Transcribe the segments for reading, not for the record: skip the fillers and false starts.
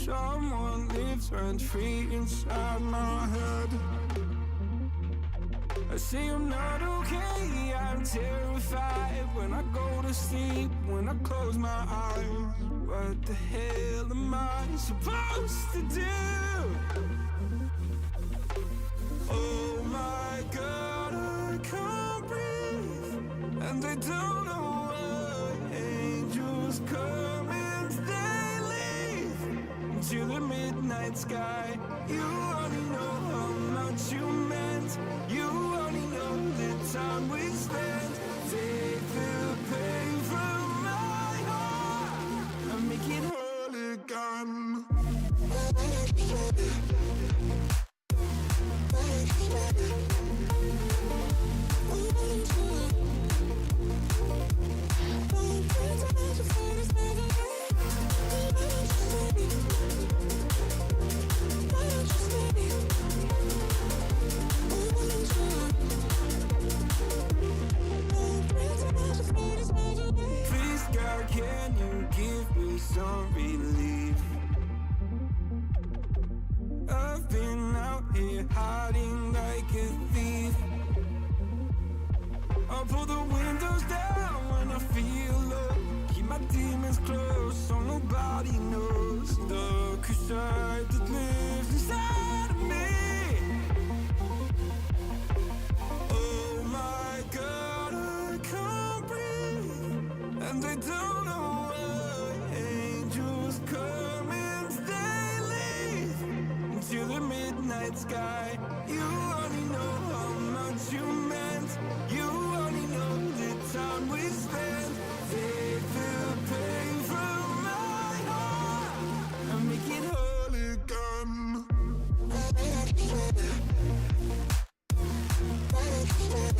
Someone lives rent-free inside my head. I say I'm not okay, I'm terrified. When I go to sleep, when I close my eyes, what the hell am I supposed to do? Oh my God, I can't breathe, and I don't know why. Angels come and they leave to the midnight sky. You only know how much you meant. You only know the time we spent. Take the pain from my heart and make it whole again. Please, God, can you give me some relief? I've been out here hiding like a thief. I'll pull the windows down when I feel low. Keep my demons close so nobody knows the crusade that lives inside of me. Oh my God, I can't breathe, and I don't know why. Angels come and they leave to the midnight sky. You only know how much you meant. You only know the time we spent. Take the pain from my heart and make it whole again.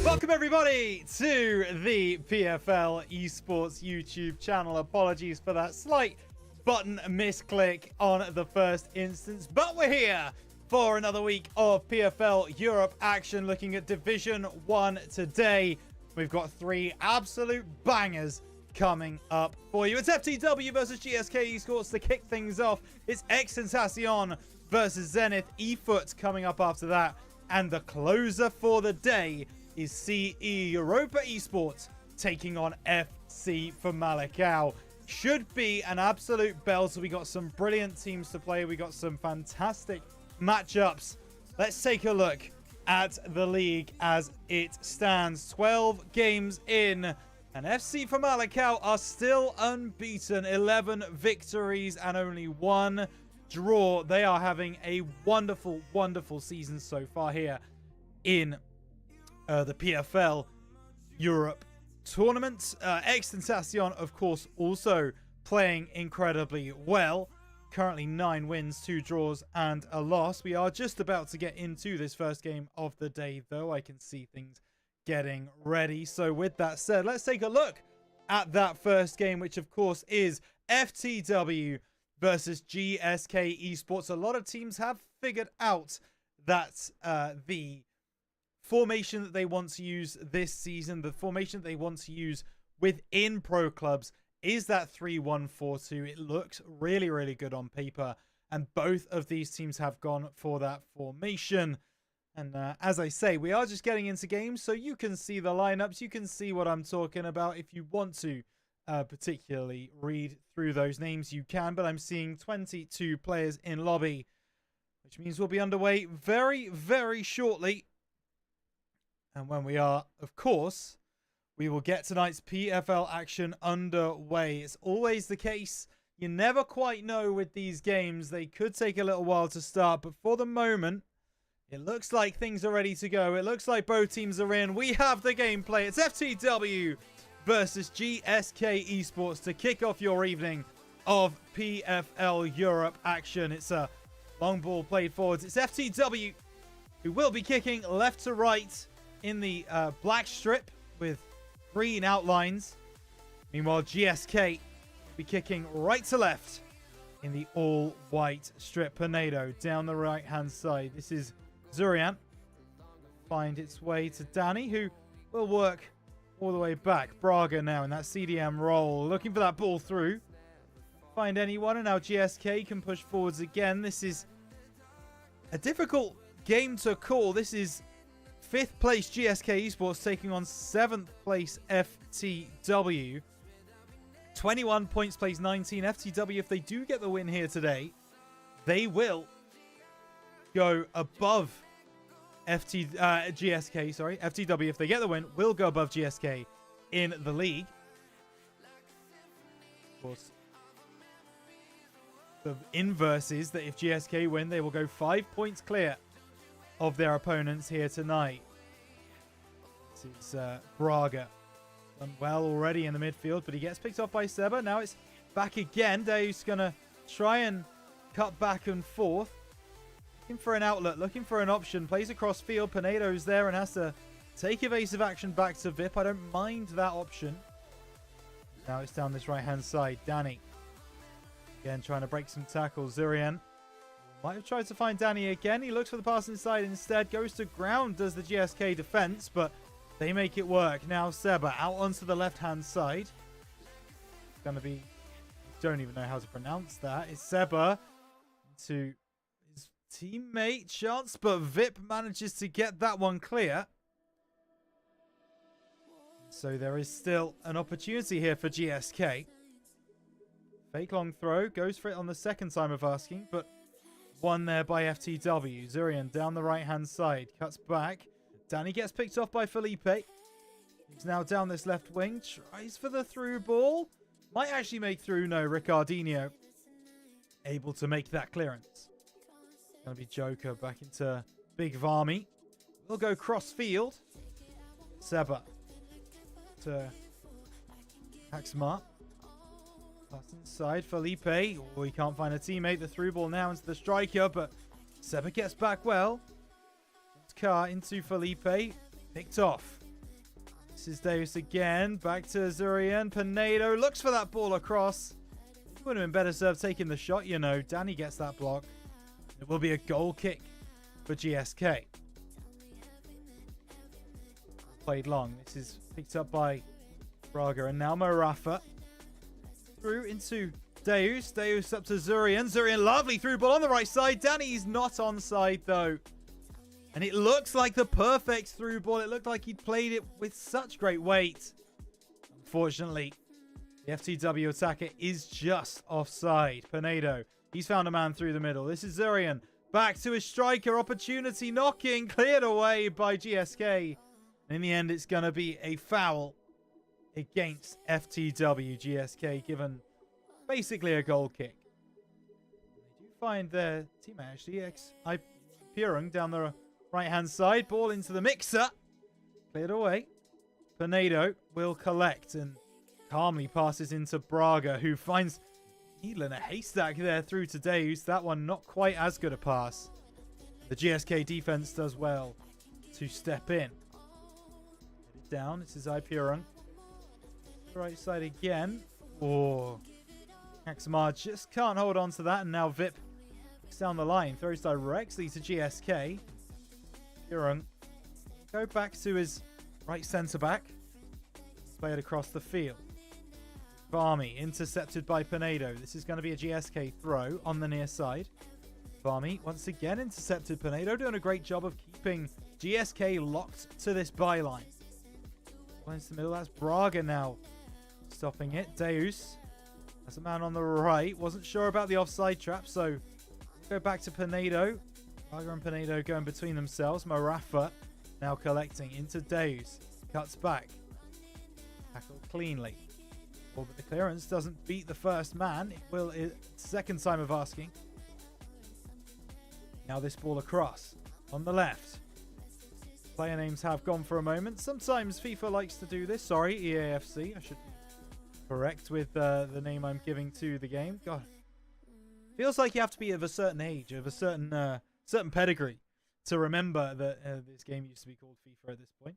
Welcome everybody to the PFL Esports YouTube channel. Apologies for that slight button misclick on the first instance, but we're here for another week of PFL Europe action, looking at Division 1 today. We've got 3 absolute bangers coming up for you. It's FTW versus GSK Esports to kick things off. It's Extentacion versus Zenith eFoot coming up after that. And the closer for the day is CE Europa Esports taking on FC Famalicão. Should be an absolute belter. We got some brilliant teams to play. We got some fantastic matchups. Let's take a look at the league as it stands. 12 games in, and FC Famalicão are still unbeaten. 11 victories and only 1 draw. They are having a wonderful, wonderful season so far here in the PFL Europe tournament. Extentacion, of course, also playing incredibly well. Currently 9 wins, 2 draws, and a loss. We are just about to get into this first game of the day, though. I can see things getting ready. So with that said, let's take a look at that first game, which of course is FTW versus GSK Esports. A lot of teams have figured out that the formation that they want to use this season, the formation that they want to use within pro clubs, is that 3-1-4-2. It looks really, really good on paper, and both of these teams have gone for that formation. And as I say, we are just getting into games, so you can see the lineups, you can see what I'm talking about. If you want to particularly read through those names, you can, but I'm seeing 22 players in lobby, which means we'll be underway very, very shortly. And when we are, of course, we will get tonight's PFL action underway. It's always the case. You never quite know with these games. They could take a little while to start, but for the moment, it looks like things are ready to go. It looks like both teams are in. We have the gameplay. It's FTW versus GSK Esports to kick off your evening of PFL Europe action. It's a long ball played forwards. It's FTW who will be kicking left to right in the black strip with green outlines. Meanwhile, GSK will be kicking right to left in the all-white strip. Pinedo down the right-hand side. This is Zurian. Find its way to Danny, who will work all the way back. Braga now in that CDM role, looking for that ball through. find anyone, and now GSK can push forwards again. This is a difficult game to call. This is 5th place GSK Esports taking on 7th place FTW. 21 points, place 19. FTW, if they do get the win here today, they will go above GSK. Sorry, FTW, if they get the win, will go above GSK in the league. Of course, the inverse is that if GSK win, they will go 5 points clear of their opponents here tonight. This is Braga. Done well already in the midfield, but he gets picked off by Seba. Now it's back again. Deus going to try and cut back and forth. Looking for an outlet, looking for an option. Plays across field. Pinedo's there and has to take evasive action back to VIP. I don't mind that option. Now it's down this right-hand side. Danny. Again, trying to break some tackles. Zurian might have tried to find Danny again. He looks for the pass inside instead. Goes to ground, does the GSK defense, but they make it work. Now Seba out onto the left-hand side. It's going to be... don't even know how to pronounce that. It's Seba to his teammate. Chance, but VIP manages to get that one clear. So there is still an opportunity here for GSK. Fake long throw. Goes for it on the second time of asking, but won there by FTW. Zurian down the right-hand side. Cuts back. Danny gets picked off by Felipe. He's now down this left wing. Tries for the through ball. Might actually make through. No, Ricardinho able to make that clearance. Going to be Joker back into Big Varmy. We'll go cross field. Seba to Haxmar. Pass inside. Felipe. Oh, he can't find a teammate. The through ball now into the striker, but Seba gets back well. Car into Felipe. Picked off. This is Deus again. Back to Zurian. Pinedo looks for that ball across. Would have been better served taking the shot, you know. Danny gets that block. It will be a goal kick for GSK. Played long. This is picked up by Braga. And now Marafa. Through into Deus. Deus up to Zurian. Zurian, lovely through ball on the right side. Danny's not onside, though. And it looks like the perfect through ball. It looked like he'd played it with such great weight. Unfortunately, the FTW attacker is just offside. Pinedo, he's found a man through the middle. This is Zurian. Back to his striker. Opportunity knocking. Cleared away by GSK. In the end, it's going to be a foul against FTW. GSK given basically a goal kick. They do find their teammate actually. Pierung down the right-hand side. Ball into the mixer. Cleared away. Pinedo will collect and calmly passes into Braga, who finds needle in a haystack there through to Deus. That one not quite as good a pass. The GSK defense does well to step in. Get it down. This is Pierung. Right side again. Oh. Axmar just can't hold on to that, and now VIP down the line. Throws directly to GSK. Pierung. Go back to his right centre back. Play it across the field. Varmy intercepted by Pinedo. This is going to be a GSK throw on the near side. Varmy once again intercepted. Pinedo doing a great job of keeping GSK locked to this byline. Into the middle. That's Braga now stopping it. Deus has a man on the right. Wasn't sure about the offside trap, so go back to Pinedo. Braga and Pinedo going between themselves. Marafa now collecting into Deus. Cuts back. Tackled cleanly. Well, but the clearance doesn't beat the first man. It will. Second time of asking. Now this ball across on the left. Player names have gone for a moment. Sometimes FIFA likes to do this. Sorry, EAFC. I should be correct with the name I'm giving to the game. God, feels like you have to be of a certain age, of a certain pedigree, to remember that this game used to be called FIFA at this point.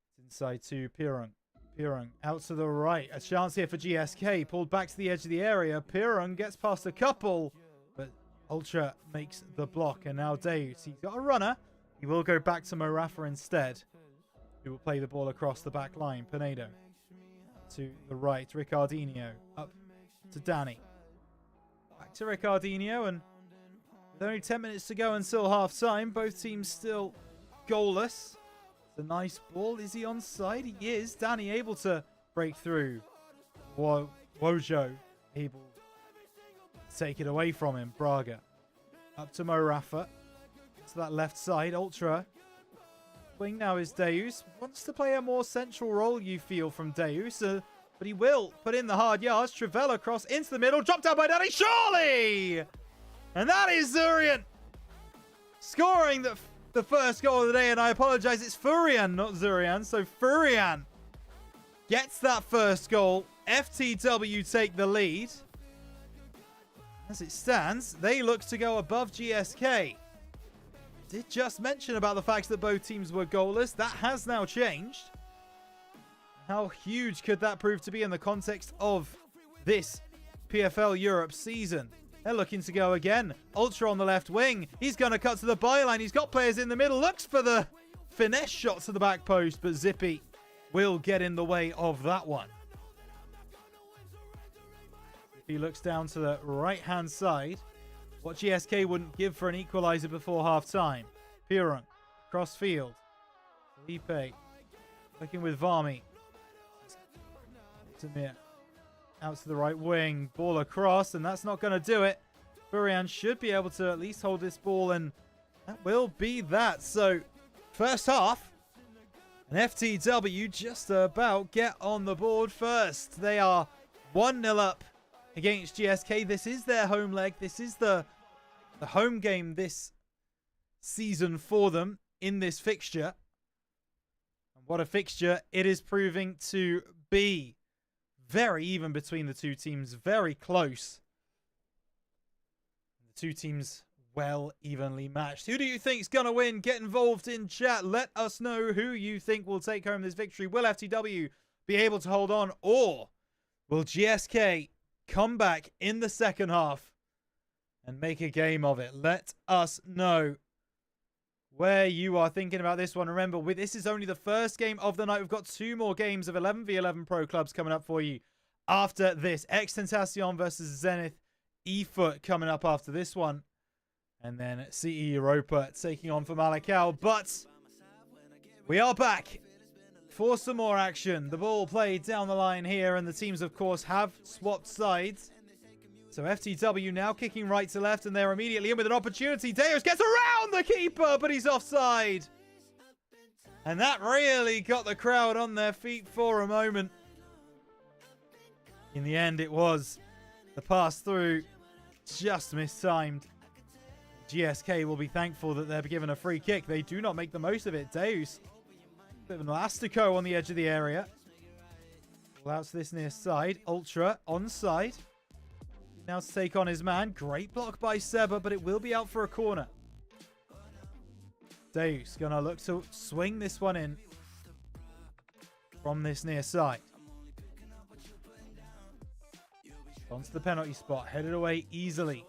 It's inside to Pierung. Pierung out to the right. A chance here for GSK. Pulled back to the edge of the area. Pierung gets past a couple, but Ultra makes the block. And now Deus. He's got a runner. He will go back to Marafa instead, who will play the ball across the back line. Pinedo to the right. Ricardinho up to Danny. Back to Ricardinho, and with only 10 minutes to go until half-time, both teams still goalless. It's a nice ball. Is he onside? He is. Danny able to break through. Wojo able to take it away from him. Braga up to Mo Rafa. To that left side. Ultra. Wing now is Deus. Wants to play a more central role, you feel, from Deus. But he will put in the hard yards. Trivela cross into the middle. Dropped down by Danny. Surely! And that is Zurian scoring the first goal of the day. And I apologize, it's Furian, not Zurian. So Furian gets that first goal. FTW take the lead. As it stands, they look to go above GSK. Did just mention about the fact that both teams were goalless. That has now changed. How huge could that prove to be in the context of this PFL Europe season? They're looking to go again. Ultra on the left wing. He's going to cut to the byline. He's got players in the middle. Looks for the finesse shot to the back post, but Zippy will get in the way of that one. He looks down to the right-hand side. What GSK wouldn't give for an equalizer before half-time. Piron, cross-field. Felipe, looking with Varmy. Tamir, out to the right wing. Ball across, and that's not going to do it. Furian should be able to at least hold this ball, and that will be that. So, first half, and FTW just about get on the board first. They are 1-0 up against GSK. This is their home leg. This is the home game this season for them in this fixture. And what a fixture it is proving to be. Very even between the two teams. Very close. The two teams well evenly matched. Who do you think is going to win? Get involved in chat. Let us know who you think will take home this victory. Will FTW be able to hold on? Or will GSK come back in the second half and make a game of it? Let us know where you are thinking about this one. Remember, this is only the first game of the night. We've got 2 more games of 11v11 pro clubs coming up for you after this. X-Tentacion versus Zenith eFoot coming up after this one. And then CE Europa taking on for Malakal. But we are back for some more action. The ball played down the line here, and the teams, of course, have swapped sides. So FTW now kicking right to left, and they're immediately in with an opportunity. Deus gets around the keeper, but he's offside. And that really got the crowd on their feet for a moment. In the end, it was the pass through just mistimed. GSK will be thankful that they're given a free kick. They do not make the most of it. Deus, bit of an elastico on the edge of the area. Ball out to this near side. Ultra onside. Now to take on his man. Great block by Seba, but it will be out for a corner. Deus gonna look to swing this one in from this near side. Onto the penalty spot. Headed away easily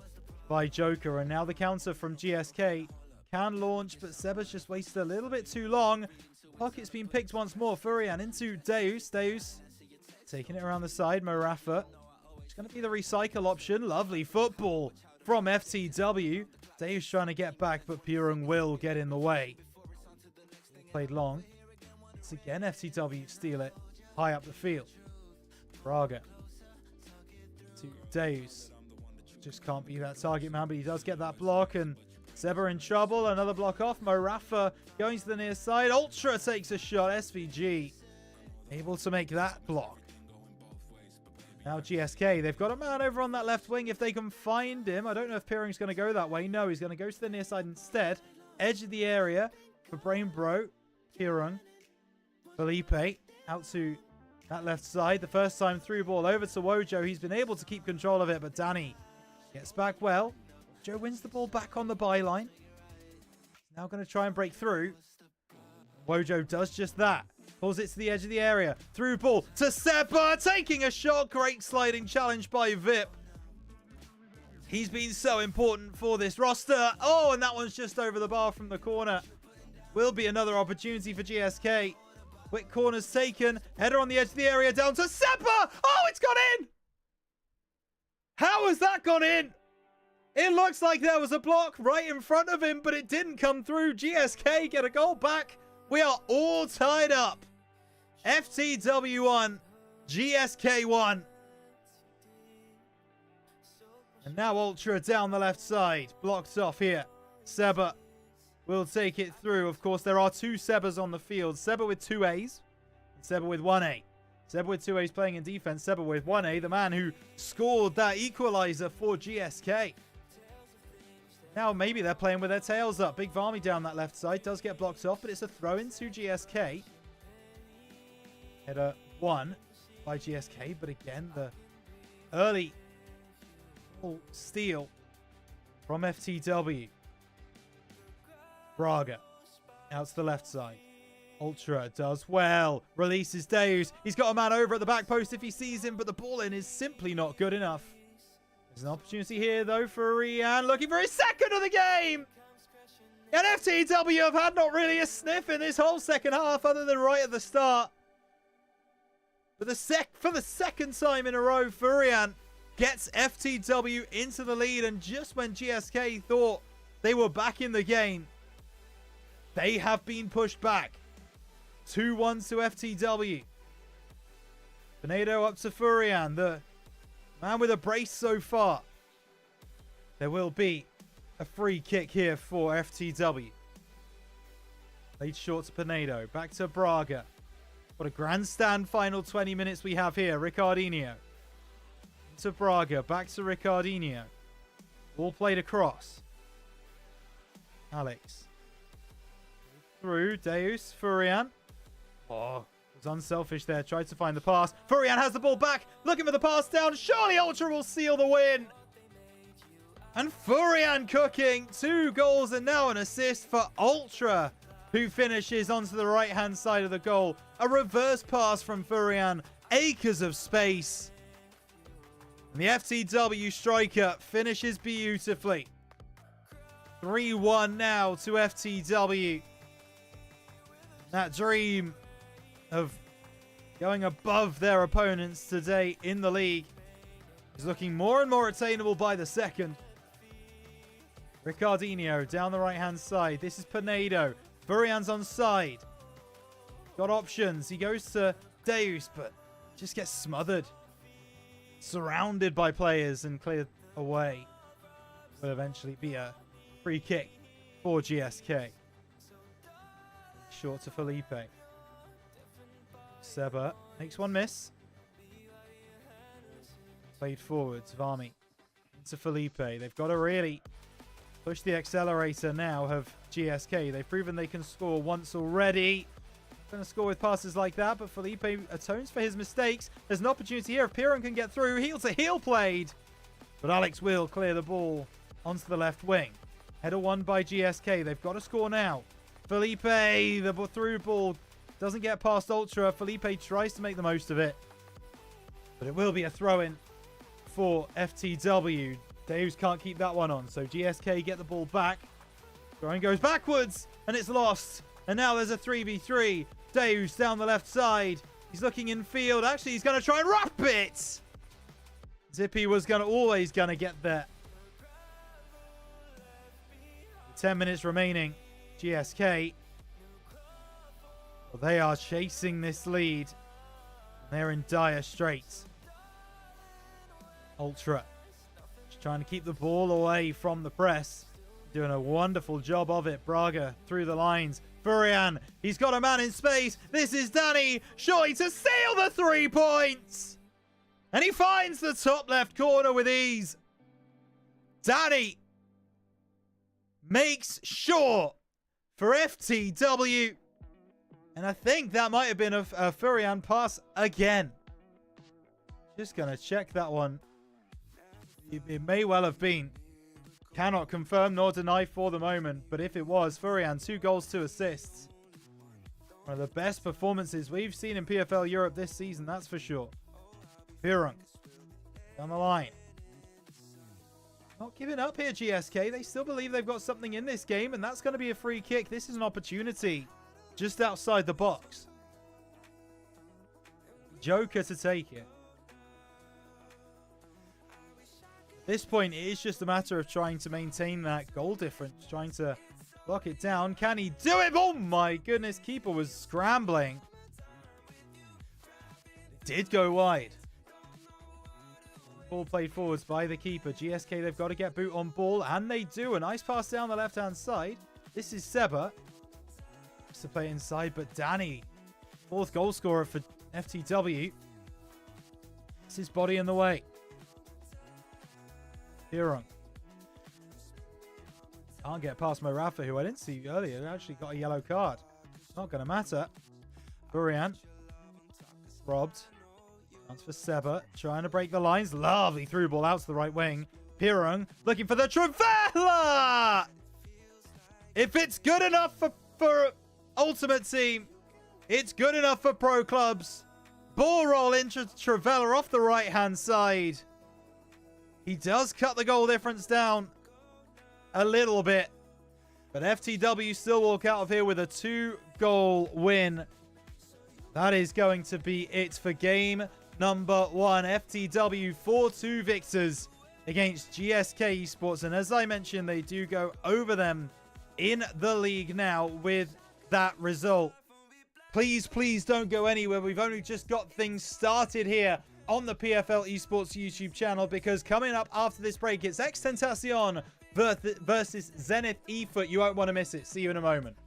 by Joker. And now the counter from GSK can launch, but Seba's just wasted a little bit too long. Pocket's been picked once more. Furian into Deus. Deus taking it around the side. Mo Rafa. It's going to be the recycle option. Lovely football from FTW. Deus trying to get back, but Purung will get in the way. Played long. It's again FTW steal it high up the field. Braga to Deus. Just can't be that target man, but he does get that block, and Seba in trouble. Another block off. Mo Rafa going to the near side. Ultra takes a shot. SVG able to make that block. Now GSK, they've got a man over on that left wing if they can find him. I don't know if Peering's going to go that way. No, he's going to go to the near side instead. Edge of the area for Brain Bro. Peering. Felipe out to that left side. The first time through ball over to Wojo. He's been able to keep control of it, but Danny gets back well. Joe wins the ball back on the byline. Now going to try and break through. Wojo does just that. Pulls it to the edge of the area. Through ball to Seba. Taking a shot. Great sliding challenge by Vip. He's been so important for this roster. Oh, and that one's just over the bar from the corner. Will be another opportunity for GSK. Quick corners taken. Header on the edge of the area down to Seba. Oh, it's gone in. How has that gone in? It looks like there was a block right in front of him, but it didn't come through. GSK get a goal back. We are all tied up. FTW 1, GSK 1. And now Ultra down the left side. Blocked off here. Seba will take it through. Of course, there are two Sebas on the field. Seba with 2 A's. And Seba with 1 A. Seba with 2 A's playing in defense. Seba with 1 A. The man who scored that equalizer for GSK. Now maybe they're playing with their tails up. Big Varmy down that left side. Does get blocked off, but it's a throw-in to GSK. Header 1 by GSK. But again, the early steal from FTW. Braga out to the left side. Ultra does well. Releases Deus. He's got a man over at the back post if he sees him, but the ball in is simply not good enough. There's an opportunity here, though, for Rian, looking for his second of the game. And FTW have had not really a sniff in this whole second half, other than right at the start. But for the second time in a row, Furian gets FTW into the lead, and just when GSK thought they were back in the game, they have been pushed back. 2-1 to FTW. Pinedo up to Furian, the man with a brace so far. There will be a free kick here for FTW. Played short to Pinedo. Back to Braga. What a grandstand final 20 minutes we have here. Ricardinho. To Braga. Back to Ricardinho. Ball played across. Alex. Through. Deus. Furian. Oh, was unselfish there. Tried to find the pass. Furian has the ball back. Looking for the pass down. Surely Ultra will seal the win. And Furian cooking. 2 goals and now an assist for Ultra, who finishes onto the right-hand side of the goal. A reverse pass from Furian. Acres of space. And the FTW striker finishes beautifully. 3-1 now to FTW. That dream of going above their opponents today in the league is looking more and more attainable by the second. Ricardinho down the right-hand side. This is Pinedo. Furian's on side. Got options. He goes to Deus, but just gets smothered. Surrounded by players and cleared away. Will eventually be a free kick for GSK. Short to Felipe. Seba makes one miss. Played forward to Varmy. Into Felipe. They've got to really push the accelerator now of GSK. They've proven they can score once already. Going to score with passes like that, but Felipe atones for his mistakes. There's an opportunity here. If Piron can get through, heel to heel played. But Alex will clear the ball onto the left wing. Header 1 by GSK. They've got to score now. Felipe, the through ball doesn't get past Ultra. Felipe tries to make the most of it. But it will be a throw-in for FTW. Deus can't keep that one on. So GSK get the ball back. Throwing goes backwards. And it's lost. And now there's a 3v3. Deus down the left side. He's looking in field. Actually, he's going to try and wrap it. Zippy was always going to get there. 10 minutes remaining. GSK. Well, they are chasing this lead. They're in dire straits. Ultra. Just trying to keep the ball away from the press. Doing a wonderful job of it. Braga through the lines. Furian. He's got a man in space. This is Danny. Surely to seal the 3 points. And he finds the top left corner with ease. Danny makes sure for FTW. And I think that might have been a Furian pass again. Just going to check that one. It may well have been. Cannot confirm nor deny for the moment. But if it was, Furian, 2 goals, 2 assists. One of the best performances we've seen in PFL Europe this season, that's for sure. Pirunk down the line. Not giving up here, GSK. They still believe they've got something in this game, and that's going to be a free kick. This is an opportunity just outside the box. Joker to take it. this point, it is just a matter of trying to maintain that goal difference, trying to lock it down. Can he do it? Oh my goodness, keeper was scrambling. Did go wide. Ball played forwards by the keeper. GSK, they've got to get boot on ball, and they do. A nice pass down the left-hand side. This is Seba. To play inside, but Danny, fourth goal scorer for FTW. It's his body in the way. Hirung. Can't get past Morafa, who I didn't see earlier. Actually got a yellow card. Not going to matter. Burian. Robbed. Chance for Seba. Trying to break the lines. Lovely through ball out to the right wing. Hirung looking for the Travella! If it's good enough for Ultimate Team, it's good enough for Pro Clubs. Ball roll into Travella off the right-hand side. He does cut the goal difference down a little bit. But FTW still walk out of here with a 2-goal win. That is going to be it for game number 1. FTW 4-2 victors against GSK Esports. And as I mentioned, they do go over them in the league now with that result. Please don't go anywhere. We've only just got things started here on the PFL Esports YouTube channel, because coming up after this break, it's X-Tentacion versus Zenith eFoot. You won't want to miss it. See you in a moment.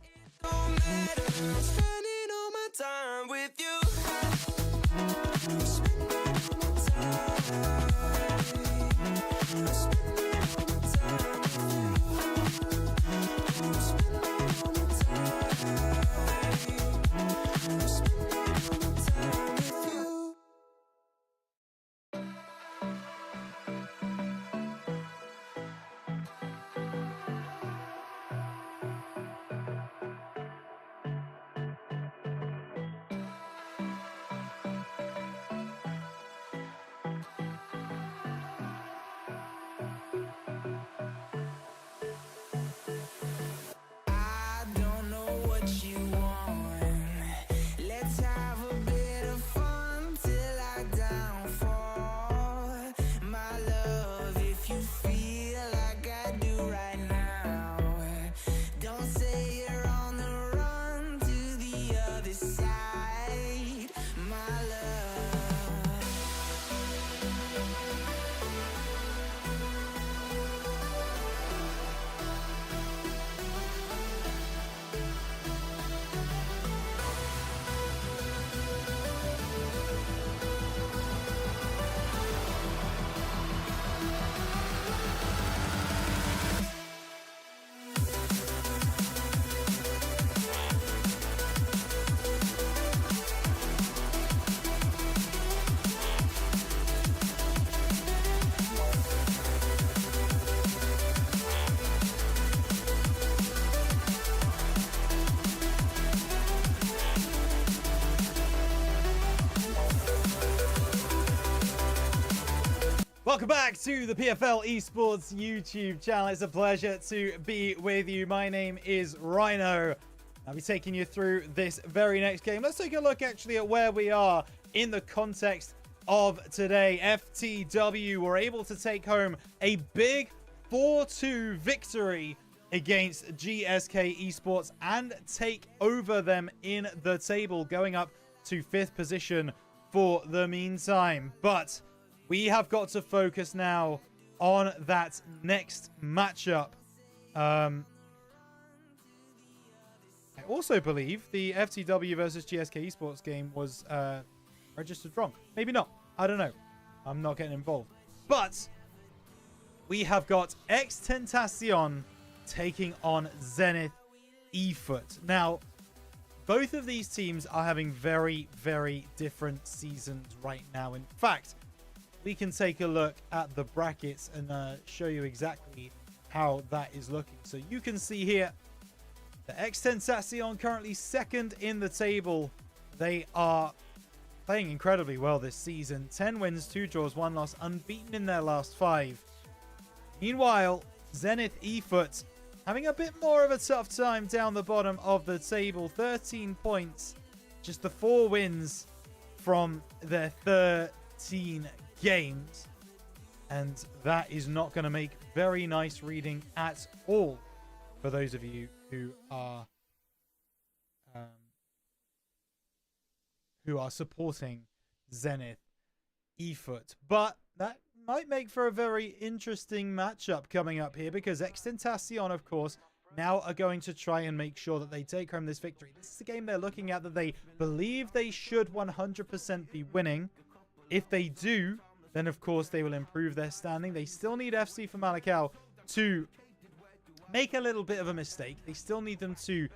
Welcome back to the PFL Esports YouTube channel. It's a pleasure to be with you. My name is Rhino. I'll be taking you through this very next game. Let's take a look actually at where we are in the context of today. FTW were able to take home a big 4-2 victory against GSK Esports and take over them in the table, going up to 5th position for the meantime. But we have got to focus now on that next matchup. I also believe the FTW versus GSK Esports game was registered wrong. Maybe not. I don't know. I'm not getting involved. But we have got X-Tentacion taking on Zenith eFoot. Now, both of these teams are having very, very different seasons right now. In fact, we can take a look at the brackets and show you exactly how that is looking. So you can see here the X-Tentacion currently 2nd in the table. They are playing incredibly well this season. 10 wins, 2 draws, 1 loss, unbeaten in their last 5. Meanwhile, Zenith eFoot having a bit more of a tough time down the bottom of the table. 13 points, just the 4 wins from their 13 games. And that is not going to make very nice reading at all for those of you who are supporting Zenith eFoot. But that might make for a very interesting matchup coming up here, because Extentacion, of course, now are going to try and make sure that they take home this victory. This is a game they're looking at that they believe they should 100% be winning. If they do, then of course they will improve their standing. They still need FC for Malakau to make a little bit of a mistake. They still need them to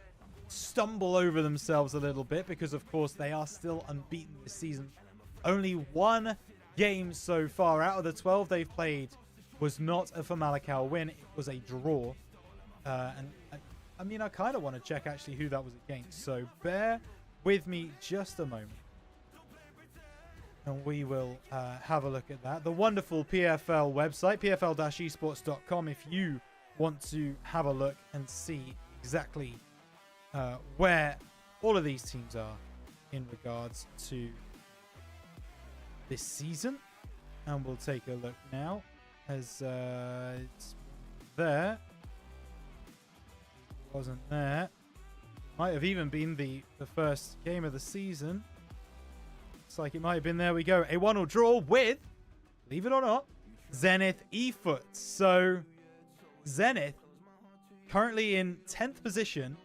stumble over themselves a little bit, because of course they are still unbeaten this season. Only one game so far out of the 12 they've played was not a for Malakau win. It was a draw. And I mean, I kind of want to check actually who that was against. So bear with me just a moment, and we will have a look at that. The wonderful PFL website, pfl-esports.com, if you want to have a look and see exactly where all of these teams are in regards to this season. And we'll take a look now, as it's there. Wasn't there. Might have even been the first game of the season. Looks like it might have been. There we go. A 1-1 draw with, believe it or not, Zenith eFoot. So Zenith currently in 10th position.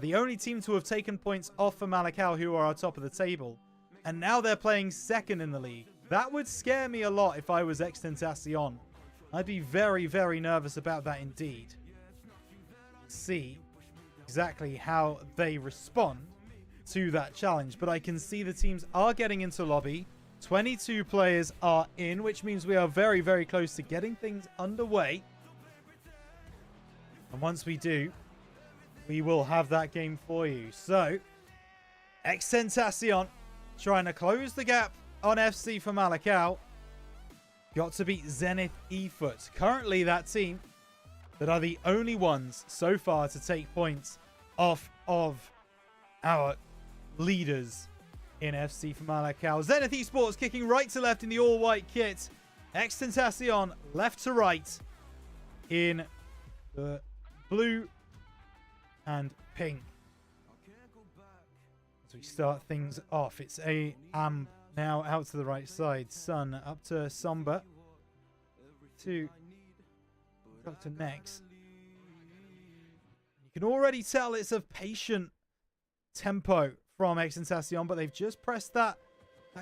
The only team to have taken points off for Malakau, who are on top of the table. And now they're playing second in the league. That would scare me a lot if I was Extentacion. I'd be very, very nervous about that indeed. See exactly how they respond to that challenge. But I can see the teams are getting into lobby. 22 players are in, which means we are very, very close to getting things underway. And once we do, we will have that game for you. So, Extentacion trying to close the gap on FC for Malakau. Got to beat Zenith eFoot. Currently, that team that are the only ones so far to take points off of our leaders in FC for Malakau. Zenith Esports kicking right to left in the all-white kit. Extentacion left to right in the blue and pink. As we start things off, it's a now out to the right side. Sun up to Somber. To Dr. Nex. You can already tell it's a patient tempo from Extentacion, but they've just pressed that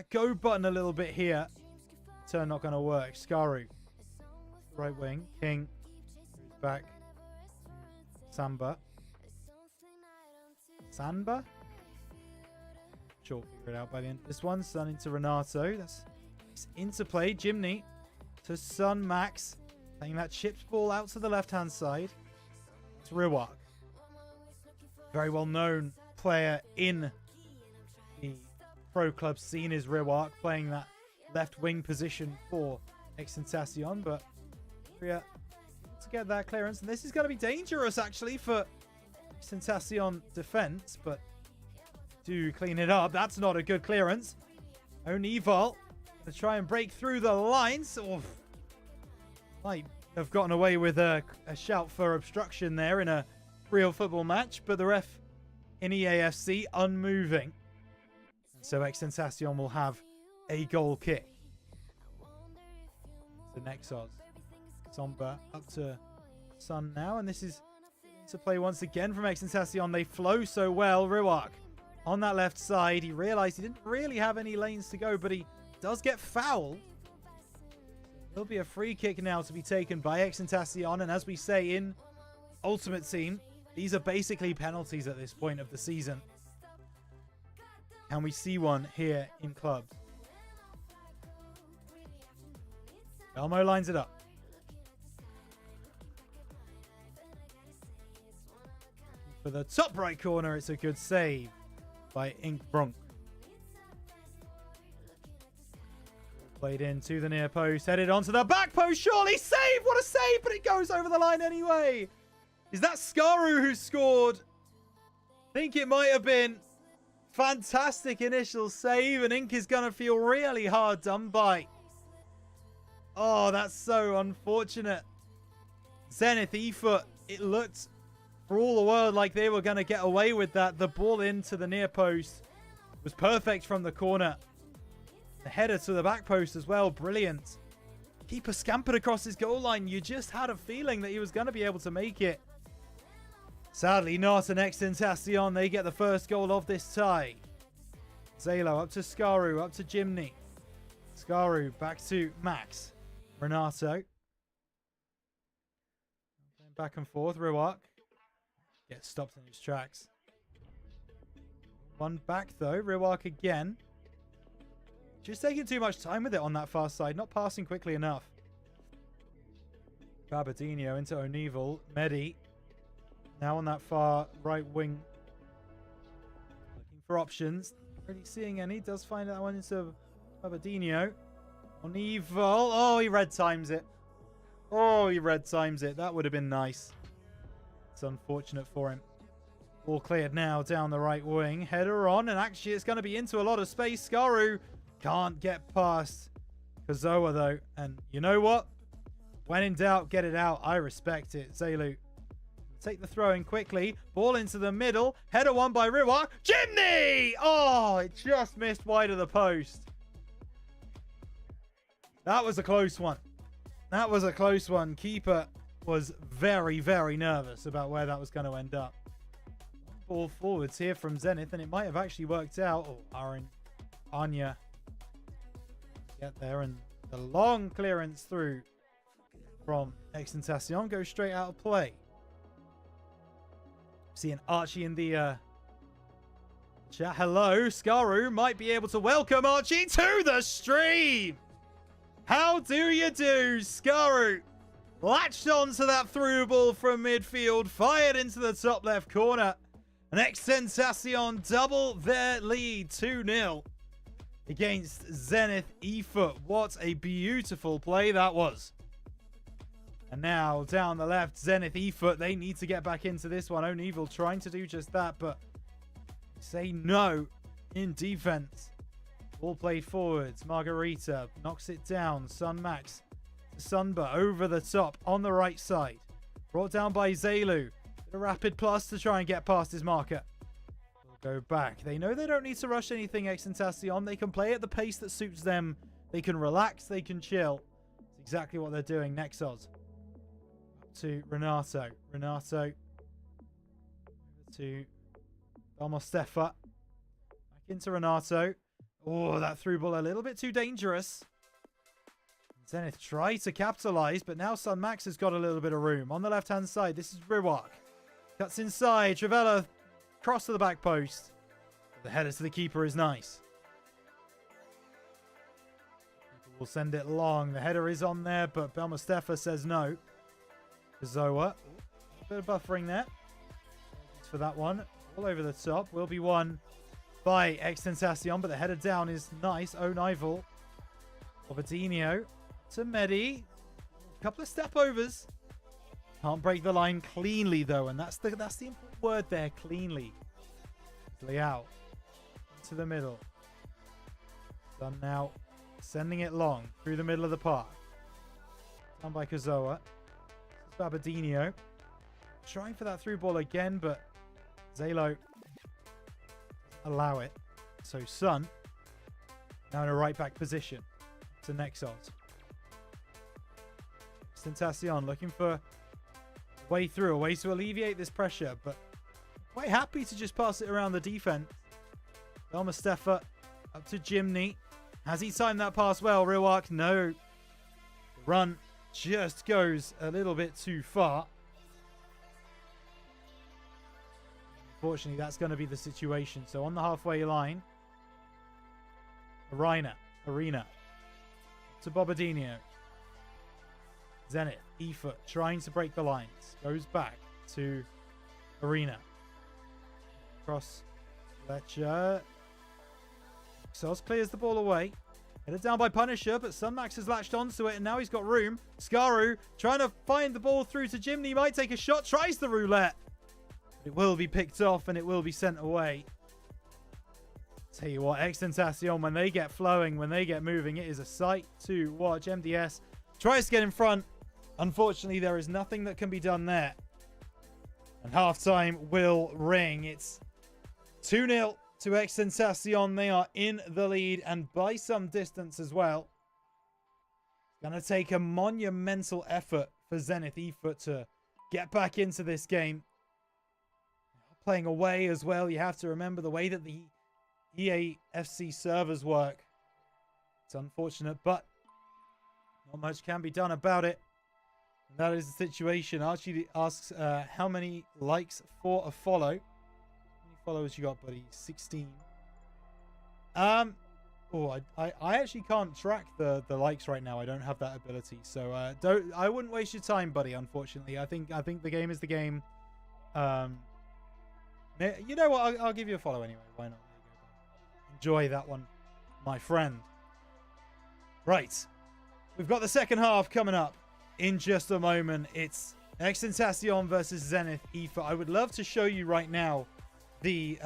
go button a little bit here. Turn not going to work. Skaru. Right wing. King. Back. Samba. Sanba? Sure, figure it out by the end of this one. Sun into Renato. That's interplay. Jimny to Sun Max. Playing that chipped ball out to the left-hand side. It's Riwak. Very well-known player in the pro club scene is Riwak, playing that left-wing position for Extentacion. But yeah, to get that clearance. And this is going to be dangerous, actually, for Extentacion defense. But do clean it up. That's not a good clearance. Onival to try and break through the lines. Might have gotten away with a shout for obstruction there in a real football match, but the ref in EAFC unmoving. So Extentacion will have a goal kick. The Nexos. Somber up to Sun now, and this is to play once again from Extentacion. They flow so well. Riwak on that left side. He realized he didn't really have any lanes to go, but he does get fouled. There'll be a free kick now to be taken by Extentacion, and as we say in Ultimate Team, these are basically penalties at this point of the season. Can we see one here in clubs? Elmo lines it up. For the top right corner, it's a good save by Ink Bronk. Played into the near post, headed onto the back post. Surely save! What a save! But it goes over the line anyway. Is that Skaru who scored? I think it might have been. Fantastic initial save, and Ink is going to feel really hard done by. Oh, that's so unfortunate. Zenith eFoot, it looked for all the world like they were going to get away with that. The ball into the near post was perfect from the corner. The header to the back post as well. Brilliant. Keeper scampered across his goal line. You just had a feeling that he was going to be able to make it. Sadly not an Extentacion. They get the first goal of this tie. Zalo up to Skaru, up to Jimny. Skaru back to Max. Renato. Back and forth. Ruark gets stopped in his tracks. One back though. Ruark again. Just taking too much time with it on that far side. Not passing quickly enough. Babadinho into O'Neevil. Medi. Now on that far right wing. Looking for options. Not really seeing any. Does find that one into Babadinho. O'Neevil. Oh, he red times it. Oh, he red times it. That would have been nice. It's unfortunate for him. All cleared now down the right wing. Header on. And actually it's going to be into a lot of space. Skaru can't get past Kazoa though. And you know what? When in doubt, get it out. I respect it. Zelu. Take the throw in quickly. Ball into the middle. Header won by Ruark. Jimny! Oh, it just missed wide of the post. That was a close one. That was a close one. Keeper was very, very nervous about where that was going to end up. Ball forwards here from Zenith, and it might have actually worked out. Oh, Anya get there, and the long clearance through from Extentacion goes straight out of play. Seeing Archie in the chat. Hello, Skaru might be able to welcome Archie to the stream. How do you do, Skaru? Latched onto that through ball from midfield, fired into the top left corner. And Extentacion double their lead, 2-0 against Zenith eFoot. What a beautiful play that was. And now down the left, Zenith eFoot, they need to get back into this one. O'Neevil trying to do just that, but say no in defense. Ball played forwards. Margarita knocks it down. Sun Max to Sunba over the top on the right side. Brought down by Zelu. A rapid plus to try and get past his marker. We'll go back. They know they don't need to rush anything, Extentacion. They can play at the pace that suits them. They can relax. They can chill. It's exactly what they're doing. Nexos. Up to Renato. Renato. To Almostefa. Back into Renato. Oh, that through ball a little bit too dangerous. Zenith try to capitalize, but now Sun Max has got a little bit of room. On the left-hand side, this is Ruark. Cuts inside. Travella cross to the back post. The header to the keeper is nice. We'll send it long. The header is on there, but Belmostefa says no. Kazoa. A bit of buffering there. Thanks for that one. All over the top. Will be won by Extentacion, but the header down is nice. O'Neevil. Obadinho to Medi. A couple of step overs. Can't break the line cleanly though, and that's the important word there, cleanly. Leao to the middle. Done now, sending it long through the middle of the park. Done by Kazoa. Babadinho trying for that through ball again, but Zalo allow it. So Sun now in a right back position to Nexos. Extentacion looking for way through, a way to alleviate this pressure, but quite happy to just pass it around the defense. Belmostefa up to Jimny. Has he timed that pass well? Ruark, no. The run just goes a little bit too far. Unfortunately, that's going to be the situation. So on the halfway line, Arena to Bobadinho. Zenith, eFoot, trying to break the lines. Goes back to Arena. Cross Fletcher. Sos clears the ball away. Headed down by Punisher, but Sunmax has latched onto it, and now he's got room. Skaru trying to find the ball through to Jimny. Might take a shot. Tries the roulette. It will be picked off, and it will be sent away. Tell you what, Extentacion, when they get flowing, when they get moving, it is a sight to watch. MDS Tries to get in front. Unfortunately, there is nothing that can be done there. And halftime will ring. It's 2-0 to Extentacion. They are in the lead and by some distance as well. It's going to take a monumental effort for Zenith eFoot to get back into this game. Playing away as well. You have to remember the way that the EA FC servers work. It's unfortunate, but not much can be done about it. And that is the situation. Archie asks how many likes for a follow. How many followers you got, buddy? 16. Oh, I actually can't track the likes right now. I don't have that ability, so I wouldn't waste your time, buddy. Unfortunately, I think the game is the game. You know what? I'll give you a follow anyway. Why not? There you go. Enjoy that one, my friend. Right, we've got the second half coming up in just a moment. It's Extentacion versus Zenith eFoot. I would love to show you right now the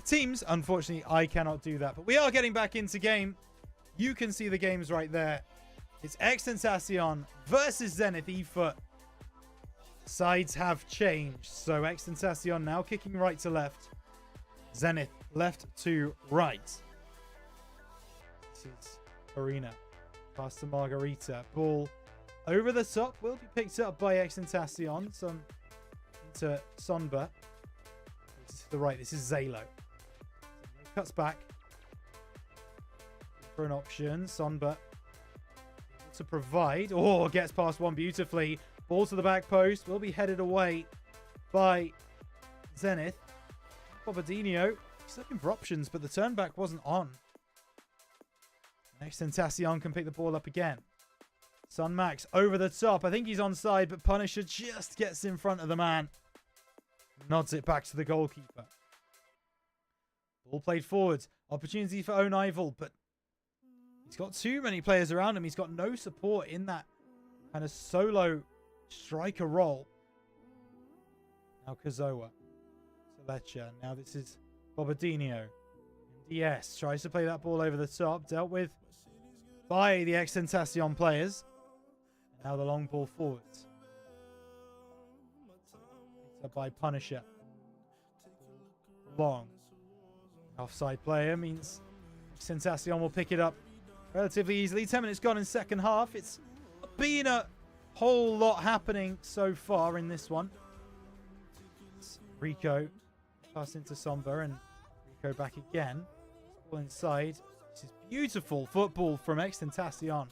teams. Unfortunately, I cannot do that, but we are getting back into game. You can see the games right there. It's Extentacion versus Zenith eFoot. Sides have changed, so Extentacion now kicking right to left. Zenith left to right. This is Arena. Pass to Margarita. Ball over the top. Will be picked up by Extentacion. Some into Sonba. This is to the right. This is Zalo. Cuts back. For an option. Sonba to provide. Oh, gets past one beautifully. Ball to the back post. Will be headed away by Zenith. Bobadinho. He's looking for options, but the turn back wasn't on. Extentacion can pick the ball up again. Sun Max over the top. I think he's onside, but Punisher just gets in front of the man. Nods it back to the goalkeeper. Ball played forwards. Opportunity for Own Ival, but he's got too many players around him. He's got no support in that kind of solo striker role. Now Kazoa. Selecha. Now this is Bobadinho. DS tries to play that ball over the top. Dealt with by the Extentacion players. And now the long ball forwards. Picked up by Punisher. Long. Offside player means Extentacion will pick it up relatively easily. 10 minutes gone in second half. It's been a whole lot happening so far in this one. It's Rico pass into Somber and Rico back again. Ball inside. This is beautiful football from Extentacion.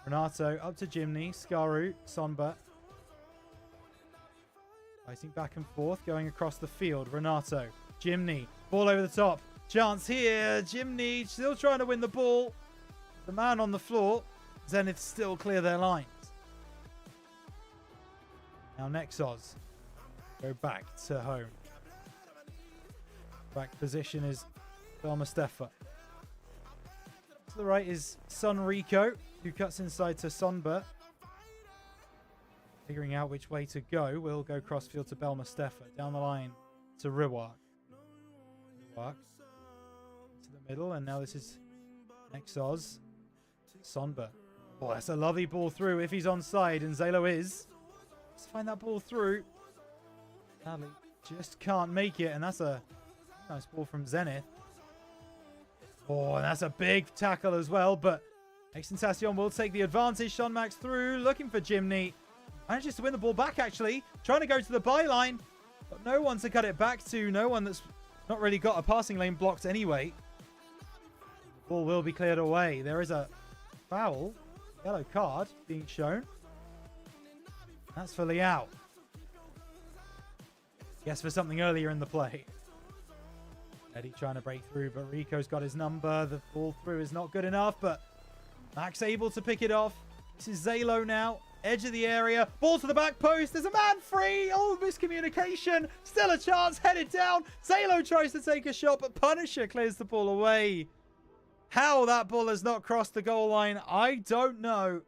Renato up to Jimny. Skaru. Somber. Fighting back and forth. Going across the field. Renato. Jimny. Ball over the top. Chance here. Jimny still trying to win the ball. The man on the floor. Zenith still clear their lines. Now Nexos. Go back to home. Back position is Belmastefa. To the right is Sunrico, who cuts inside to Sonba. Figuring out which way to go. We'll go crossfield to Belmastefa. Down the line to Riwak. Riwak to the middle, and now this is Nexos. Sonba. Oh, that's a lovely ball through if he's onside, and Zalo is. Let's find that ball through. Sadly, just can't make it, and that's a nice ball from Zenith. Oh, and that's a big tackle as well, but Extentacion will take the advantage. Sean Max through, looking for Jimny. Manages to win the ball back, actually. Trying to go to the byline, but no one to cut it back to. No one that's not really got a passing lane blocked anyway. The ball will be cleared away. There is a foul. Yellow card being shown. That's for Liao. Guess for something earlier in the play. Eddie trying to break through, but Rico's got his number. The ball through is not good enough, but Max able to pick it off. This is Zalo now. Edge of the area. Ball to the back post. There's a man free. Oh, miscommunication. Still a chance. Headed down. Zalo tries to take a shot, but Punisher clears the ball away. How that ball has not crossed the goal line, I don't know.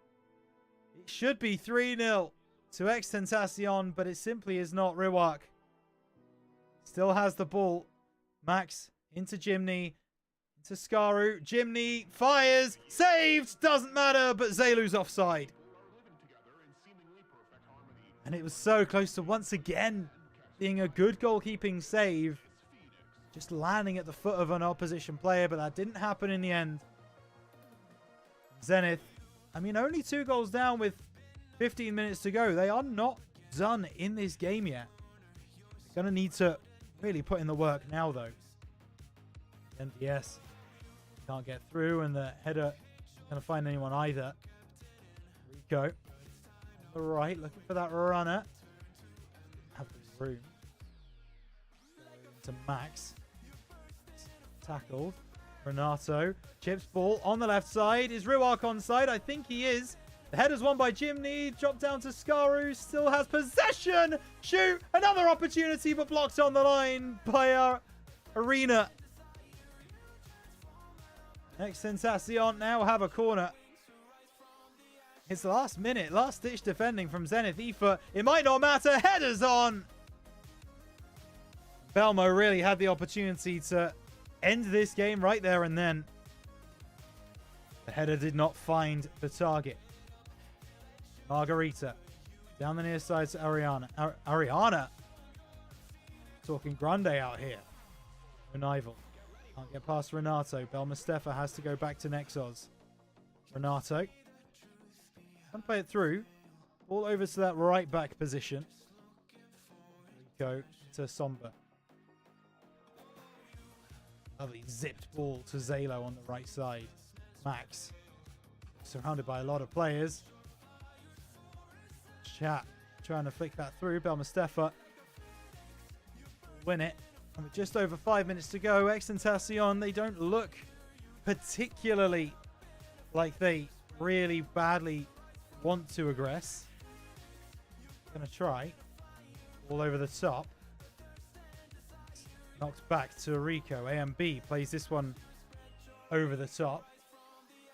It should be 3-0 to Extentacion, but it simply is not. Riwak still has the ball. Max into Jimny. to Skaru. Jimny fires. Saved. Doesn't matter, but Zalu's offside. And it was so close to once again being a good goalkeeping save. Just landing at the foot of an opposition player, but that didn't happen in the end. Zenith, I mean, only 2 goals down with 15 minutes to go. They are not done in this game yet. They're going to need to really put in the work now, though. NPS can't get through, and the header isn't going to find anyone either. Rico on the right, looking for that runner. Have the room. To Max. Tackled. Renato chips ball on the left side. Is Ruark onside? I think he is. The header's won by Jimny. Drop down to Skaru. Still has possession. Shoot. Another opportunity, but blocked on the line by our Arena. Extentacion now have a corner. It's the last minute. Last ditch defending from Zenith Ifa. It might not matter. Headers on. Belmo really had the opportunity to end this game right there and then. The header did not find the target. Margarita down the near side to Ariana. Ariana talking Grande out here. Renival can't get past Renato. Belmustafa has to go back to Nexos. Renato can't play it through. All over to that right back position. Go to Somber. Lovely zipped ball to Zalo on the right side. Max surrounded by a lot of players. Chat trying to flick that through. Belmustafa win it. And with just over 5 minutes to go, Extentacion, they don't look particularly like they really badly want to aggress. Gonna try. All over the top. Knocked back to Rico. AMB plays this one over the top.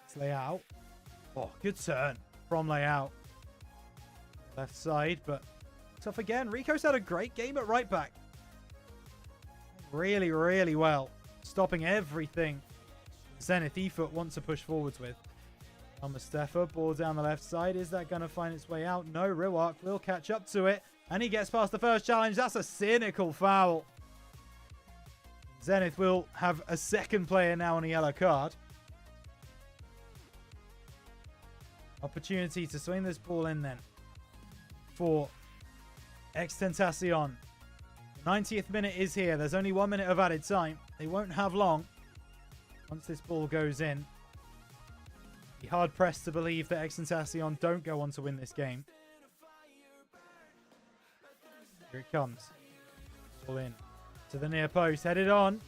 It's Layout. Oh, good turn from Layout. Left side, but tough again. Rico's had a great game at right back. Really, really well. Stopping everything Zenith Efoot wants to push forwards with. Mustafa, ball down the left side. Is that going to find its way out? No, Ruark will catch up to it. And he gets past the first challenge. That's a cynical foul. Zenith will have a second player now on a yellow card. Opportunity to swing this ball in then for Extentacion. The 90th minute is here. There's only 1 minute of added time. They won't have long once this ball goes in. Be hard pressed to believe that Extentacion don't go on to win this game. Here it comes. Ball in to the near post. Headed on.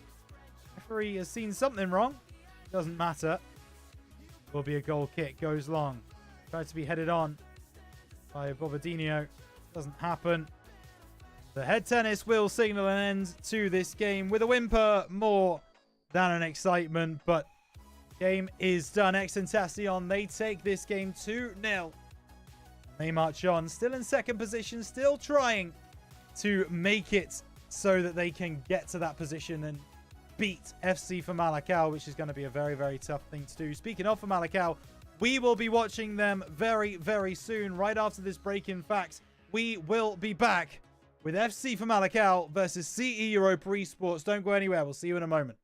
Referee has seen something wrong. Doesn't matter. Will be a goal kick. Goes long. Tries to be headed on by Bobadinho. Doesn't happen. The head tennis will signal an end to this game with a whimper more than an excitement. But game is done. Extentacion, they take this game 2-0. They march on. Still in second position. Still trying to make it so that they can get to that position and beat FC Famalicão, which is going to be a very, very tough thing to do. Speaking of Famalicão, we will be watching them very, very soon. Right after this break, in fact, we will be back with FC Famalicão versus CE Europa Esports. Don't go anywhere. We'll see you in a moment.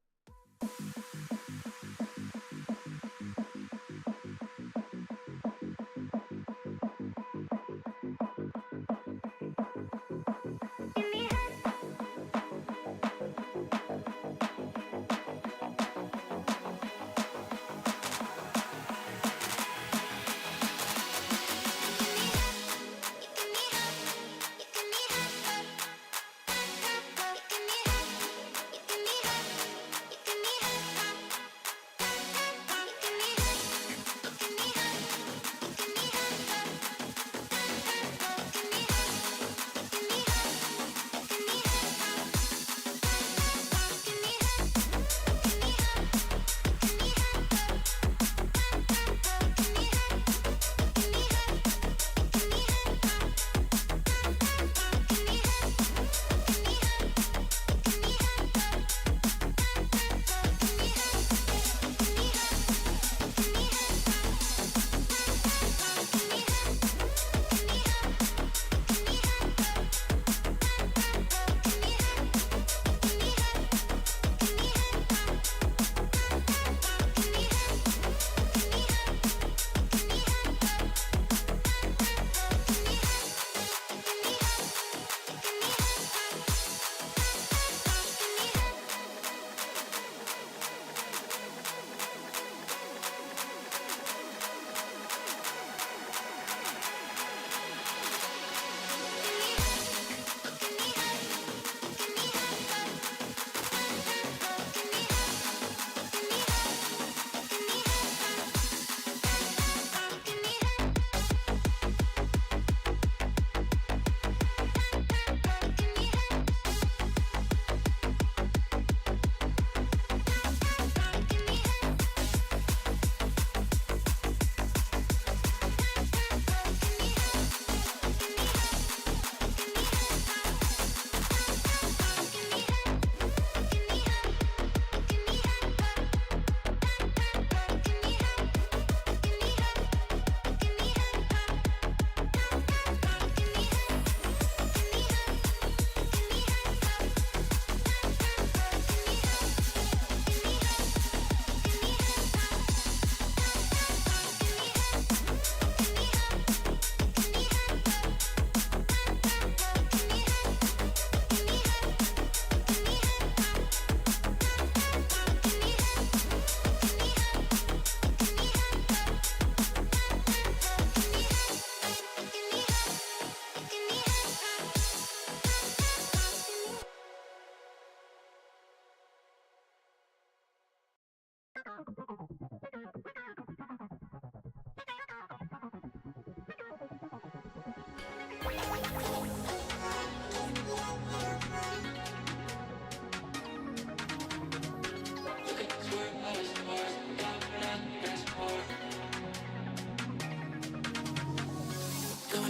Going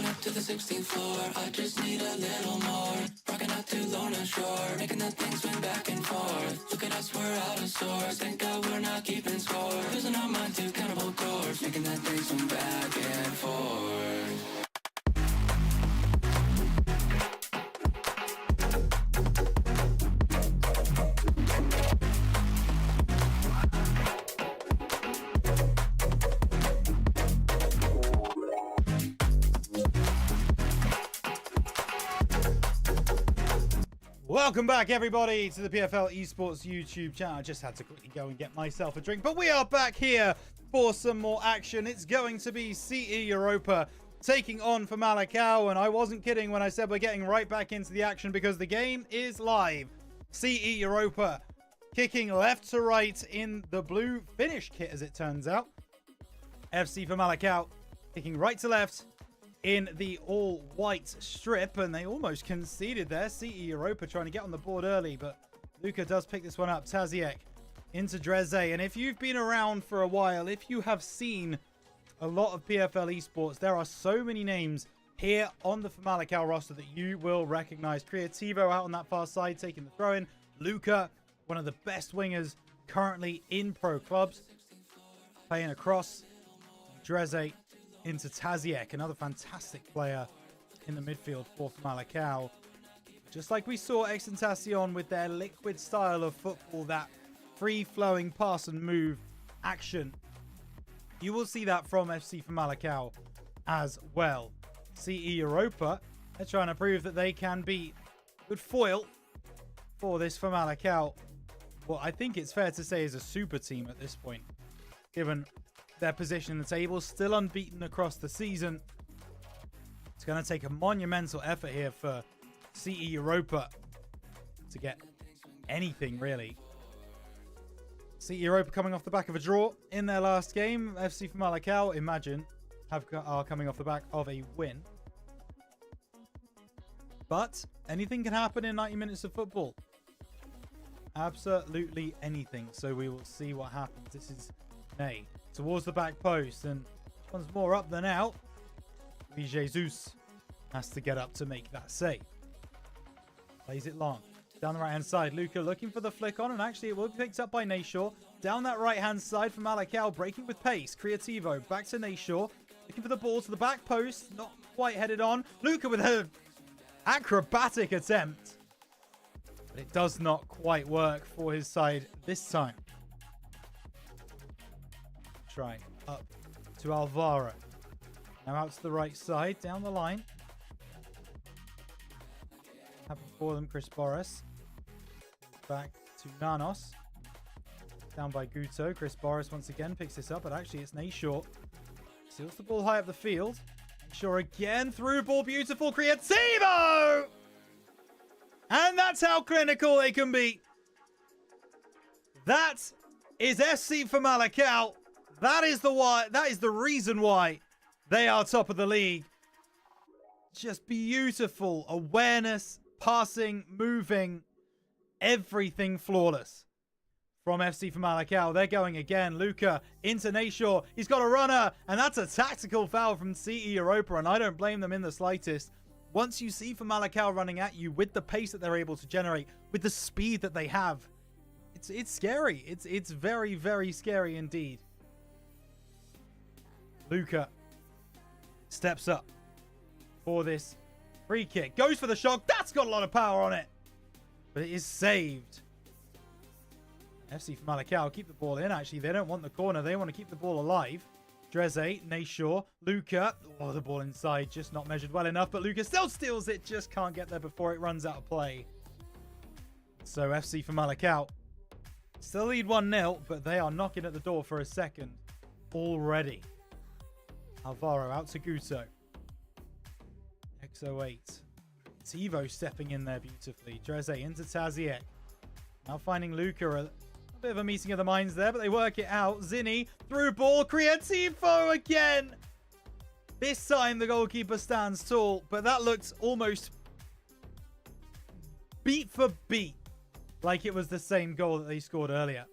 up to the 16th floor, I just need a little more. Rocking out to Lorna Shore, making the things swing back and forth. Look at us, we're out of sorts. Thank God we're not keeping score. Losing our mind to cannibal chords, making that thing swing back and forth. Welcome back, everybody, to the PFL Esports YouTube channel. I just had to quickly go and get myself a drink, but we are back here for some more action. It's going to be CE Europa taking on Famalicão, and I wasn't kidding when I said we're getting right back into the action because the game is live. CE Europa kicking left to right in the blue finish kit, as it turns out. FC Famalicão kicking right to left in the all-white strip, and they almost conceded there. CE Europa trying to get on the board early, but Luka does pick this one up. Taziek into Dreze, and if you've been around for a while, if you have seen a lot of PFL Esports, there are so many names here on the Famalicão roster that you will recognize. Creativo out on that far side, taking the throw-in. Luka, one of the best wingers currently in pro clubs, playing across. Dreze into Taziek, another fantastic player in the midfield for Famalicão. Just like we saw Extentacion with their liquid style of football, that free-flowing pass and move action, you will see that from FC Famalicão as well. CE Europa, they're trying to prove that they can be good foil for this Famalicão. Well, I think it's fair to say is a super team at this point, given their position in the table, still unbeaten across the season. It's going to take a monumental effort here for CE Europa to get anything, really. CE Europa coming off the back of a draw in their last game. FC Famalicão, imagine, are coming off the back of a win. But anything can happen in 90 minutes of football. Absolutely anything. So we will see what happens. This is May towards the back post, and one's more up than out. Jesus has to get up to make that save. Plays it long down the right hand side. Luka looking for the flick on, and actually it will be picked up by Nayshaw. Down that right hand side from Famalicão, breaking with pace. Creativo back to Nayshaw, looking for the ball to the back post, not quite headed on. Luka with an acrobatic attempt, but it does not quite work for his side this time. Try up to Alvaro. Now out to the right side, down the line. Happen for them, Chris Boris. Back to Nanos. Down by Guto. Chris Boris once again picks this up, but actually it's Nayshaw. Steals the ball high up the field. Nayshaw again, through ball, beautiful. Creativo! And that's how clinical they can be. That is FC Famalicão. That is the reason why they are top of the league. Just beautiful awareness, passing, moving, everything flawless from FC Famalicão. They're going again. Luka into Nayshaw. He's got a runner, and that's a tactical foul from CE Europa, and I don't blame them in the slightest. Once you see Famalicão running at you with the pace that they're able to generate, with the speed that they have, it's scary. It's very, very scary indeed. Luka steps up for this free kick. Goes for the shot. That's got a lot of power on it, but it is saved. FC Famalicão keep the ball in. Actually, they don't want the corner. They want to keep the ball alive. Dreze, Nayshaw, Luka. Oh, the ball inside, just not measured well enough, but Luka still steals it. Just can't get there before it runs out of play. So FC Famalicão still lead 1-0, but they are knocking at the door for a second already. Alvaro out to Guto. X08. Tivo stepping in there beautifully. Dreze into Taziek. Now finding Luka. Bit of a meeting of the minds there, but they work it out. Zinni through ball. Creativo again. This time the goalkeeper stands tall, but that looked almost beat for beat like it was the same goal that they scored earlier.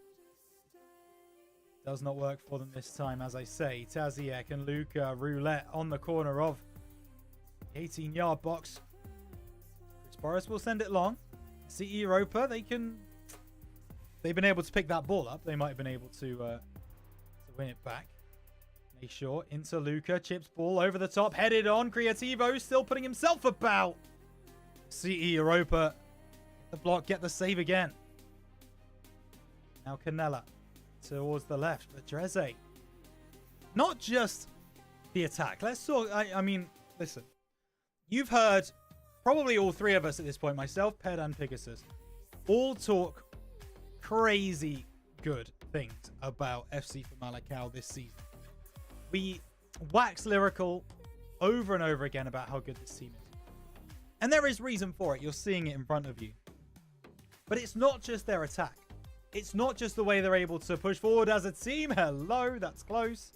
Does not work for them this time, as I say. Taziek and Luca roulette on the corner of the 18-yard box. Chris Boris will send it long. CE Europa, they've been able to pick that ball up. They might have been able to win it back. Shaw into Luca, chips ball over the top, headed on. Creativo still putting himself about. CE Europa, the block, get the save again. Now Canella towards the left, but Dreze. Not just the attack. Let's talk. I mean, listen. You've heard probably all three of us at this point, myself, Ped, and Pegasus, all talk crazy good things about FC Famalicão this season. We wax lyrical over and over again about how good this team is. And there is reason for it. You're seeing it in front of you. But it's not just their attack. It's not just the way they're able to push forward as a team. Hello, that's close.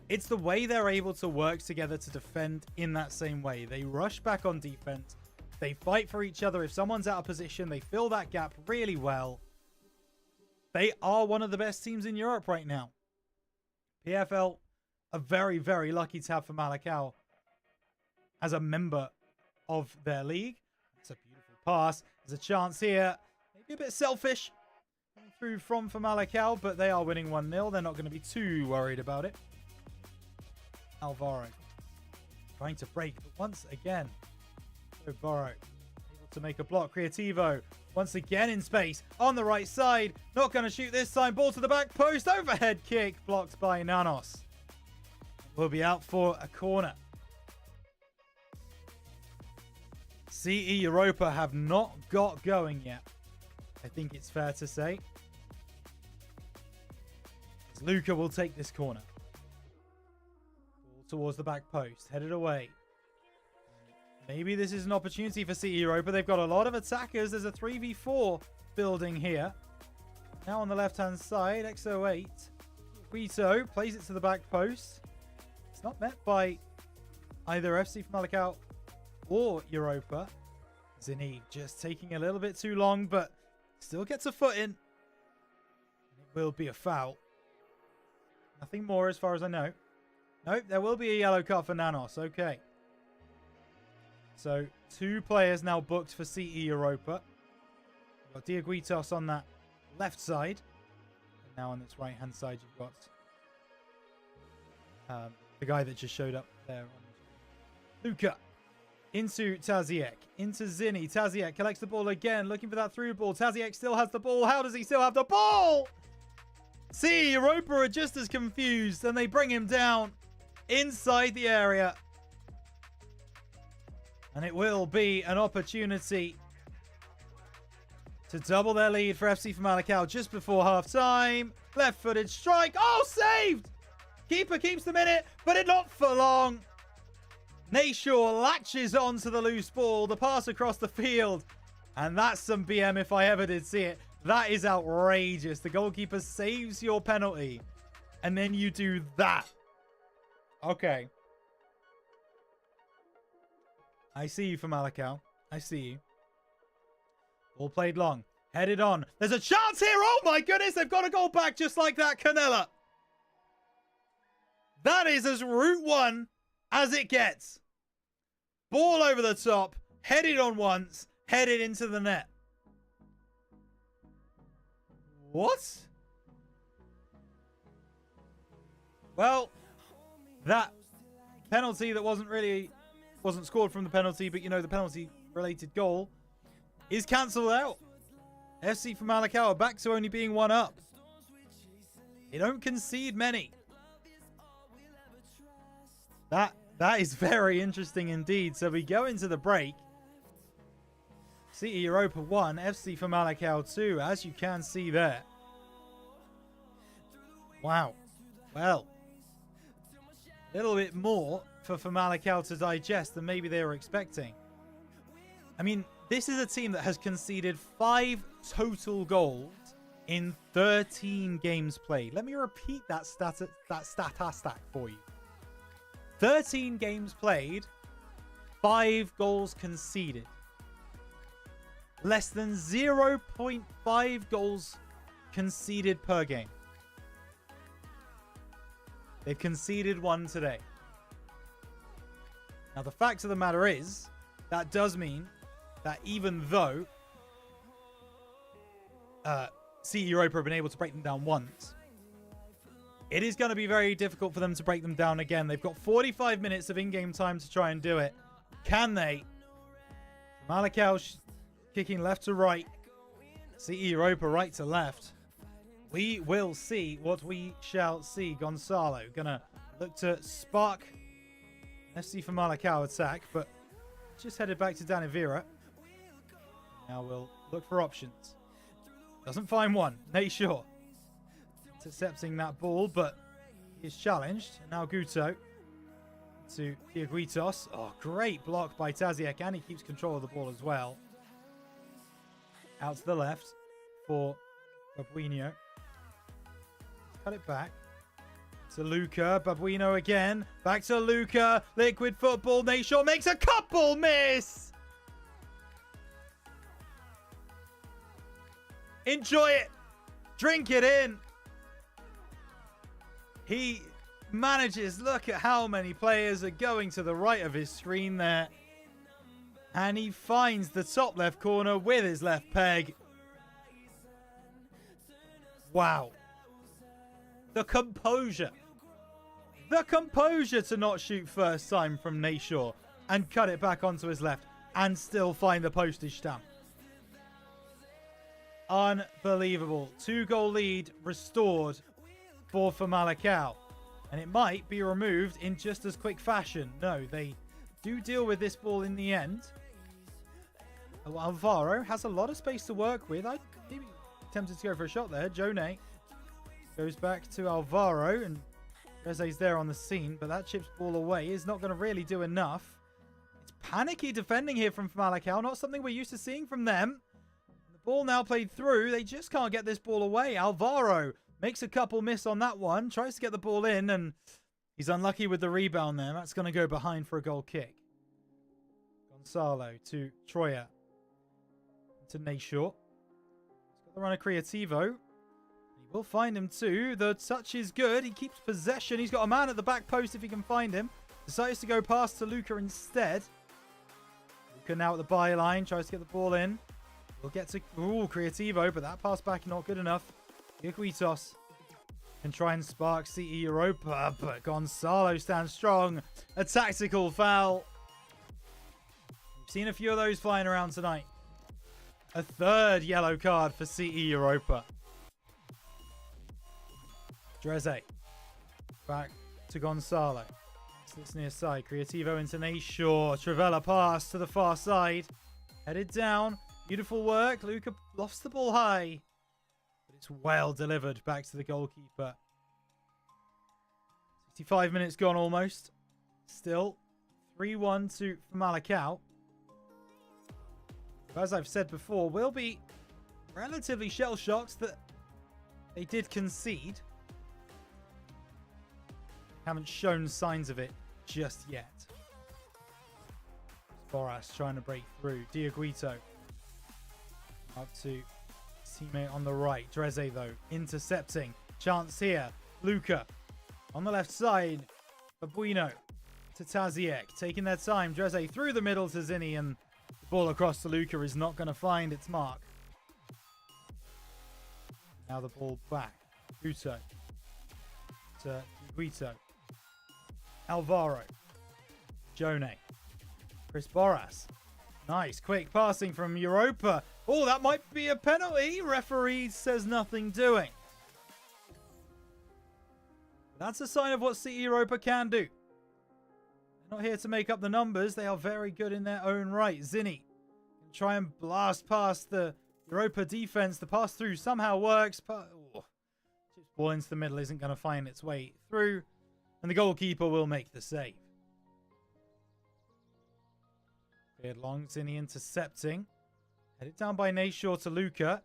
It's the way they're able to work together to defend in that same way. They rush back on defense. They fight for each other. If someone's out of position, they fill that gap really well. They are one of the best teams in Europe right now. PFL are very, very lucky to have Famalicão as a member of their league. It's a beautiful pass. There's a chance here. Maybe a bit selfish through from Famalicão, but they are winning 1-0. They're not going to be too worried about it. Alvaro trying to break, but once again, Alvaro able to make a block. Creativo once again in space on the right side. Not going to shoot this time. Ball to the back post. Overhead kick blocked by Nanos. Will be out for a corner. CE Europa have not got going yet. I think it's fair to say. As Luca will take this corner. Ball towards the back post. Headed away. Maybe this is an opportunity for CE Europa. They've got a lot of attackers. There's a 3v4 building here. Now on the left-hand side, XO8. Guito plays it to the back post. It's not met by either FC Famalicão or Europa. Zinni just taking a little bit too long, but still gets a foot in. It will be a foul. Nothing more as far as I know. Nope, there will be a yellow card for Nanos. Okay. So, 2 players now booked for CE Europa. We've got Diaguitos on that left side. And now on this right-hand side, you've got the guy that just showed up there. Luca. Into Taziek. Into Zinni. Taziek collects the ball again. Looking for that through ball. Taziek still has the ball. How does he still have the ball? CE Europa are just as confused. And they bring him down inside the area. And it will be an opportunity to double their lead for FC Famalicão just before half-time. Left-footed strike. Oh, saved! Keeper keeps them in it, but it not for long. Nayshaw latches onto the loose ball. The pass across the field. And that's some BM if I ever did see it. That is outrageous. The goalkeeper saves your penalty. And then you do that. Okay. I see you, Famalicão. I see you. All played long. Headed on. There's a chance here. Oh my goodness. They've got a goal back just like that. Canella. That is as Route 1 as it gets. Ball over the top. Headed on once. Headed into the net. What? Well, that penalty that wasn't scored from the penalty, but you know, the penalty related goal is cancelled out. FC Famalicão are back to only being 1 up. They don't concede many. That is very interesting indeed. So we go into the break. CE Europa 1, FC Famalicão 2, as you can see there. Wow. Well, a little bit more for Famalicão to digest than maybe they were expecting. I mean, this is a team that has conceded 5 total goals in 13 games played. Let me repeat that statistic for you. 13 games played, 5 goals conceded. Less than 0.5 goals conceded per game. They've conceded 1 today. Now, the fact of the matter is, that does mean that even though CE Europa have been able to break them down once, it is going to be very difficult for them to break them down again. They've got 45 minutes of in-game time to try and do it. Can they? Malakau kicking left to right. CE Europa right to left. We will see what we shall see. Gonzalo gonna look to spark FC for Malakau attack, but just headed back to Danivira. Now we'll look for options. Doesn't find one. Nate Shaw intercepting that ball, but he is challenged. Now Guto to Diaguitos. Oh, great block by Taziek, and he keeps control of the ball as well. Out to the left for Babuino. Cut it back to Luca. Babuino again. Back to Luca. Liquid football. Nate Shaw makes a couple miss. Enjoy it. Drink it in. He manages. Look at how many players are going to the right of his screen there. And he finds the top left corner with his left peg. Wow. The composure. The composure to not shoot first time from Nate Shaw and cut it back onto his left and still find the postage stamp. Unbelievable. 2-goal lead restored for Malakau. And it might be removed in just as quick fashion. No, they do deal with this ball in the end. Alvaro has a lot of space to work with. I'd be tempted to go for a shot there. Jone goes back to Alvaro, and Reze's there on the scene, but that chips ball away is not going to really do enough. It's panicky defending here from Malakau, not something we're used to seeing from them. The ball now played through. They just can't get this ball away. Alvaro makes a couple miss on that one, tries to get the ball in, and he's unlucky with the rebound there. That's going to go behind for a goal kick. Gonzalo to Troya. To Nate Shaw. He's got the run of Creativo. He will find him too. The touch is good. He keeps possession. He's got a man at the back post if he can find him. Decides to go past to Luca instead. Luca now at the byline. Tries to get the ball in. We'll get to Creativo, but that pass back not good enough. Iaquitos can try and spark CE Europa, but Gonzalo stands strong. A tactical foul. We've seen a few of those flying around tonight. A third yellow card for CE Europa. Dreze. Back to Gonzalo. Sits near side. Creativo into Nate Shaw. Travella pass to the far side. Headed down. Beautiful work. Luca lofts the ball high. But it's well delivered back to the goalkeeper. 65 minutes gone almost. Still 3-1 to Malakau. As I've said before, we'll be relatively shell-shocked that they did concede. Haven't shown signs of it just yet. Boras trying to break through. Diaguito up to teammate on the right. Dreze, though, intercepting. Chance here. Luca on the left side. Babuino to Taziek. Taking their time. Dreze through the middle to Zinni, and the ball across to Luca is not going to find its mark. Now the ball back. Guto to Guito. Alvaro. Jone. Chris Boras. Nice, quick passing from Europa. Oh, that might be a penalty. Referee says nothing doing. That's a sign of what CE Europa can do. They're not here to make up the numbers. They are very good in their own right. Zinni can try and blast past the Europa defense. The pass through somehow works, but ball into the middle isn't going to find its way through, and the goalkeeper will make the save. Cleared long. Zinni intercepting. Headed down by Nate Shaw to Luca.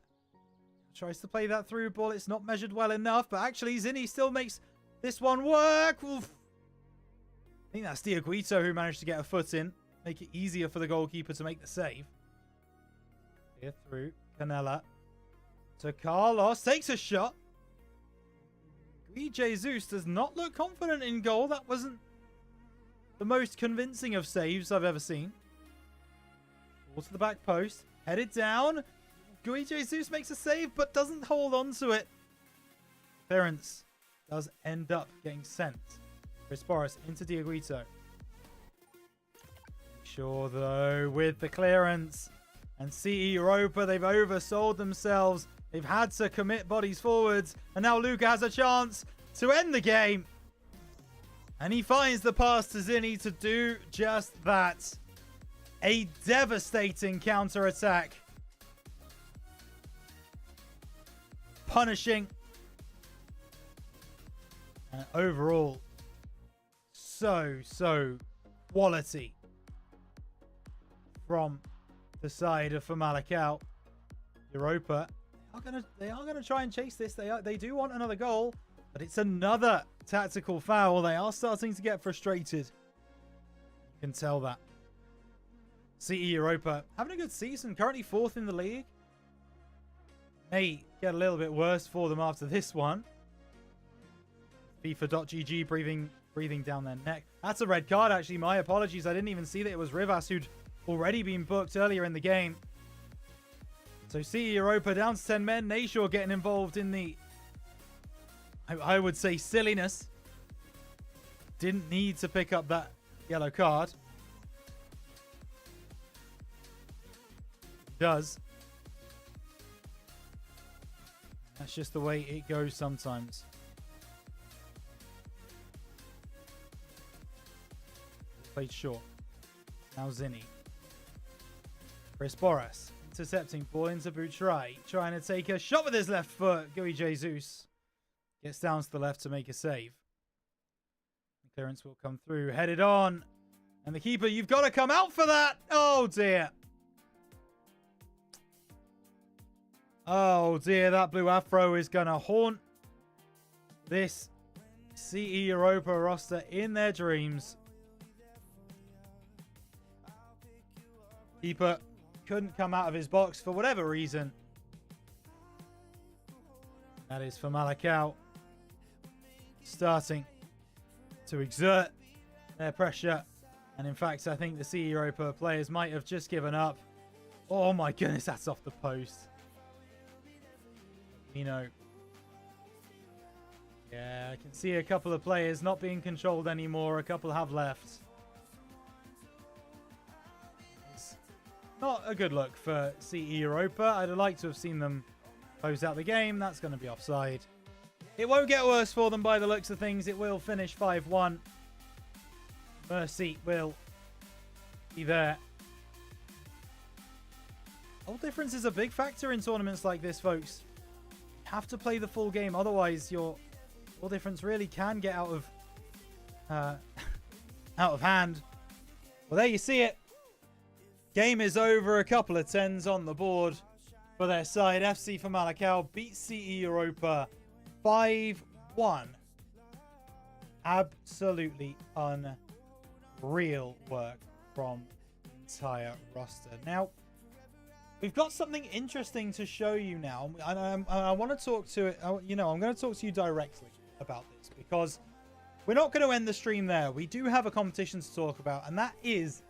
tries to play that through ball. It's not measured well enough, but actually Zinni still makes this one work. Oof. I think that's Diaguito who managed to get a foot in. Make it easier for the goalkeeper to make the save. Here through Canella to Carlos. Takes a shot. Jesus does not look confident in goal. That wasn't the most convincing of saves I've ever seen. Ball to the back post. Headed down. Gui Jesus makes a save, but doesn't hold on to it. Clearance does end up getting sent. Chris Boris into Diaguito. Sure, though, with the clearance. And CE Europa, they've oversold themselves. They've had to commit bodies forwards. And now Luca has a chance to end the game. And he finds the pass to Zinni to do just that. A devastating counter-attack. Punishing. And overall, so quality from the side of Famalicão. Europa, they are gonna try and chase this. They do want another goal, but it's another tactical foul. They are starting to get frustrated. You can tell that. CE Europa having a good season, currently 4th in the league. May get a little bit worse for them after this one. FIFA.gg breathing down their neck. That's a red card, actually. My apologies. I didn't even see that it was Rivas who'd already been booked earlier in the game. So CE Europa down to 10 men. Nashor getting involved in the, I would say, silliness. Didn't need to pick up that yellow card. Does. That's just the way it goes sometimes. Played short. Now Zinni. Chris Boras intercepting ball into Boutray. Trying to take a shot with his left foot. Gui Jesus gets down to the left to make a save. The clearance will come through. Headed on. And the keeper, you've got to come out for that. Oh dear. Oh dear, that blue afro is going to haunt this CE Europa roster in their dreams. Keeper couldn't come out of his box for whatever reason. That is Famalicão starting to exert their pressure. And in fact, I think the CE Europa players might have just given up. Oh my goodness, that's off the post. You know, yeah, I can see a couple of players not being controlled anymore. A couple have left. It's not a good look for CE Europa. I'd have liked to have seen them close out the game. That's going to be offside. It won't get worse for them by the looks of things. It will finish 5-1. Mercy will be there. Goal difference is a big factor in tournaments like this, folks. Have to play the full game, otherwise your goal difference really can get out of hand. Well, there you see it. Game is over. A couple of 10s on the board for their side. FC Famalicão beat CE Europa 5-1. Absolutely unreal work from the entire roster. Now, we've got something interesting to show you now, and I want to talk to it. I'm going to talk to you directly about this because we're not going to end the stream there. We do have a competition to talk about, and that is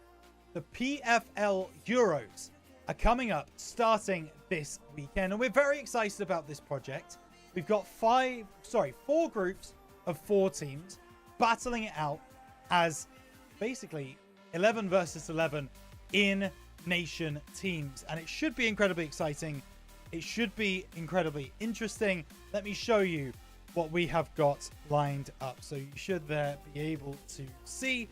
the PFL Euros are coming up starting this weekend, and we're very excited about this project. We've got 4 groups of 4 teams battling it out as basically 11 versus 11 in nation teams, and it should be incredibly exciting. It should be incredibly interesting. Let me show you what we have got lined up, so you should there be able to see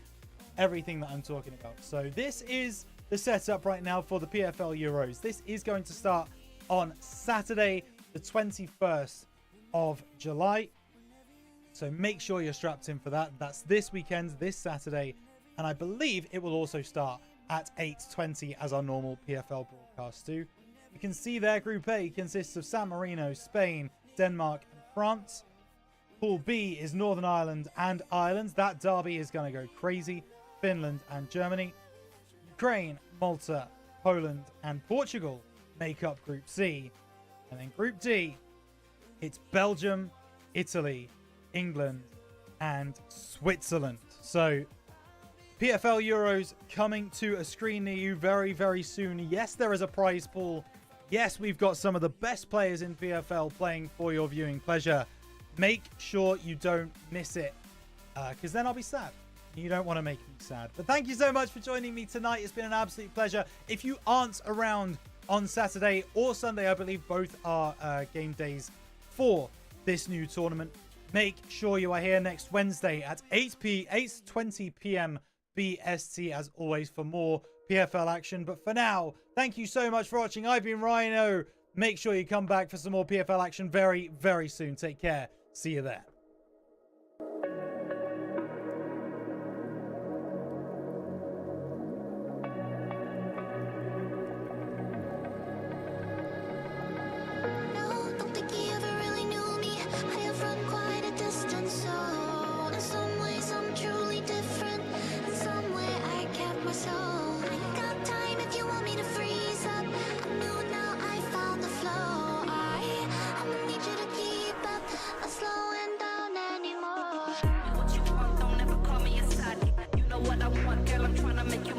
everything that I'm talking about. So this is the setup right now for the PFL Euros. This is going to start on Saturday the 21st of July, so make sure you're strapped in for that. That's this weekend, this Saturday, and I believe it will also start at 8:20 as our normal PFL broadcasts do. You can see their Group A consists of San Marino, Spain, Denmark, and France. Pool B is Northern Ireland and Ireland. That derby is going to go crazy. Finland and Germany. Ukraine, Malta, Poland, and Portugal make up Group C. And then Group D, it's Belgium, Italy, England, and Switzerland. So PFL Euros coming to a screen near you very, very soon. Yes, there is a prize pool. Yes, we've got some of the best players in PFL playing for your viewing pleasure. Make sure you don't miss it, because then I'll be sad. You don't want to make me sad. But thank you so much for joining me tonight. It's been an absolute pleasure. If you aren't around on Saturday or Sunday, I believe both are game days for this new tournament, make sure you are here next Wednesday at 8:20 p.m. BST, as always, for more PFL action. But for now, thank you so much for watching. I've been Rhino. Make sure you come back for some more PFL action very, very soon. Take care. See you there. What you want, don't ever call me a side. You know what I want, girl, I'm trying to make you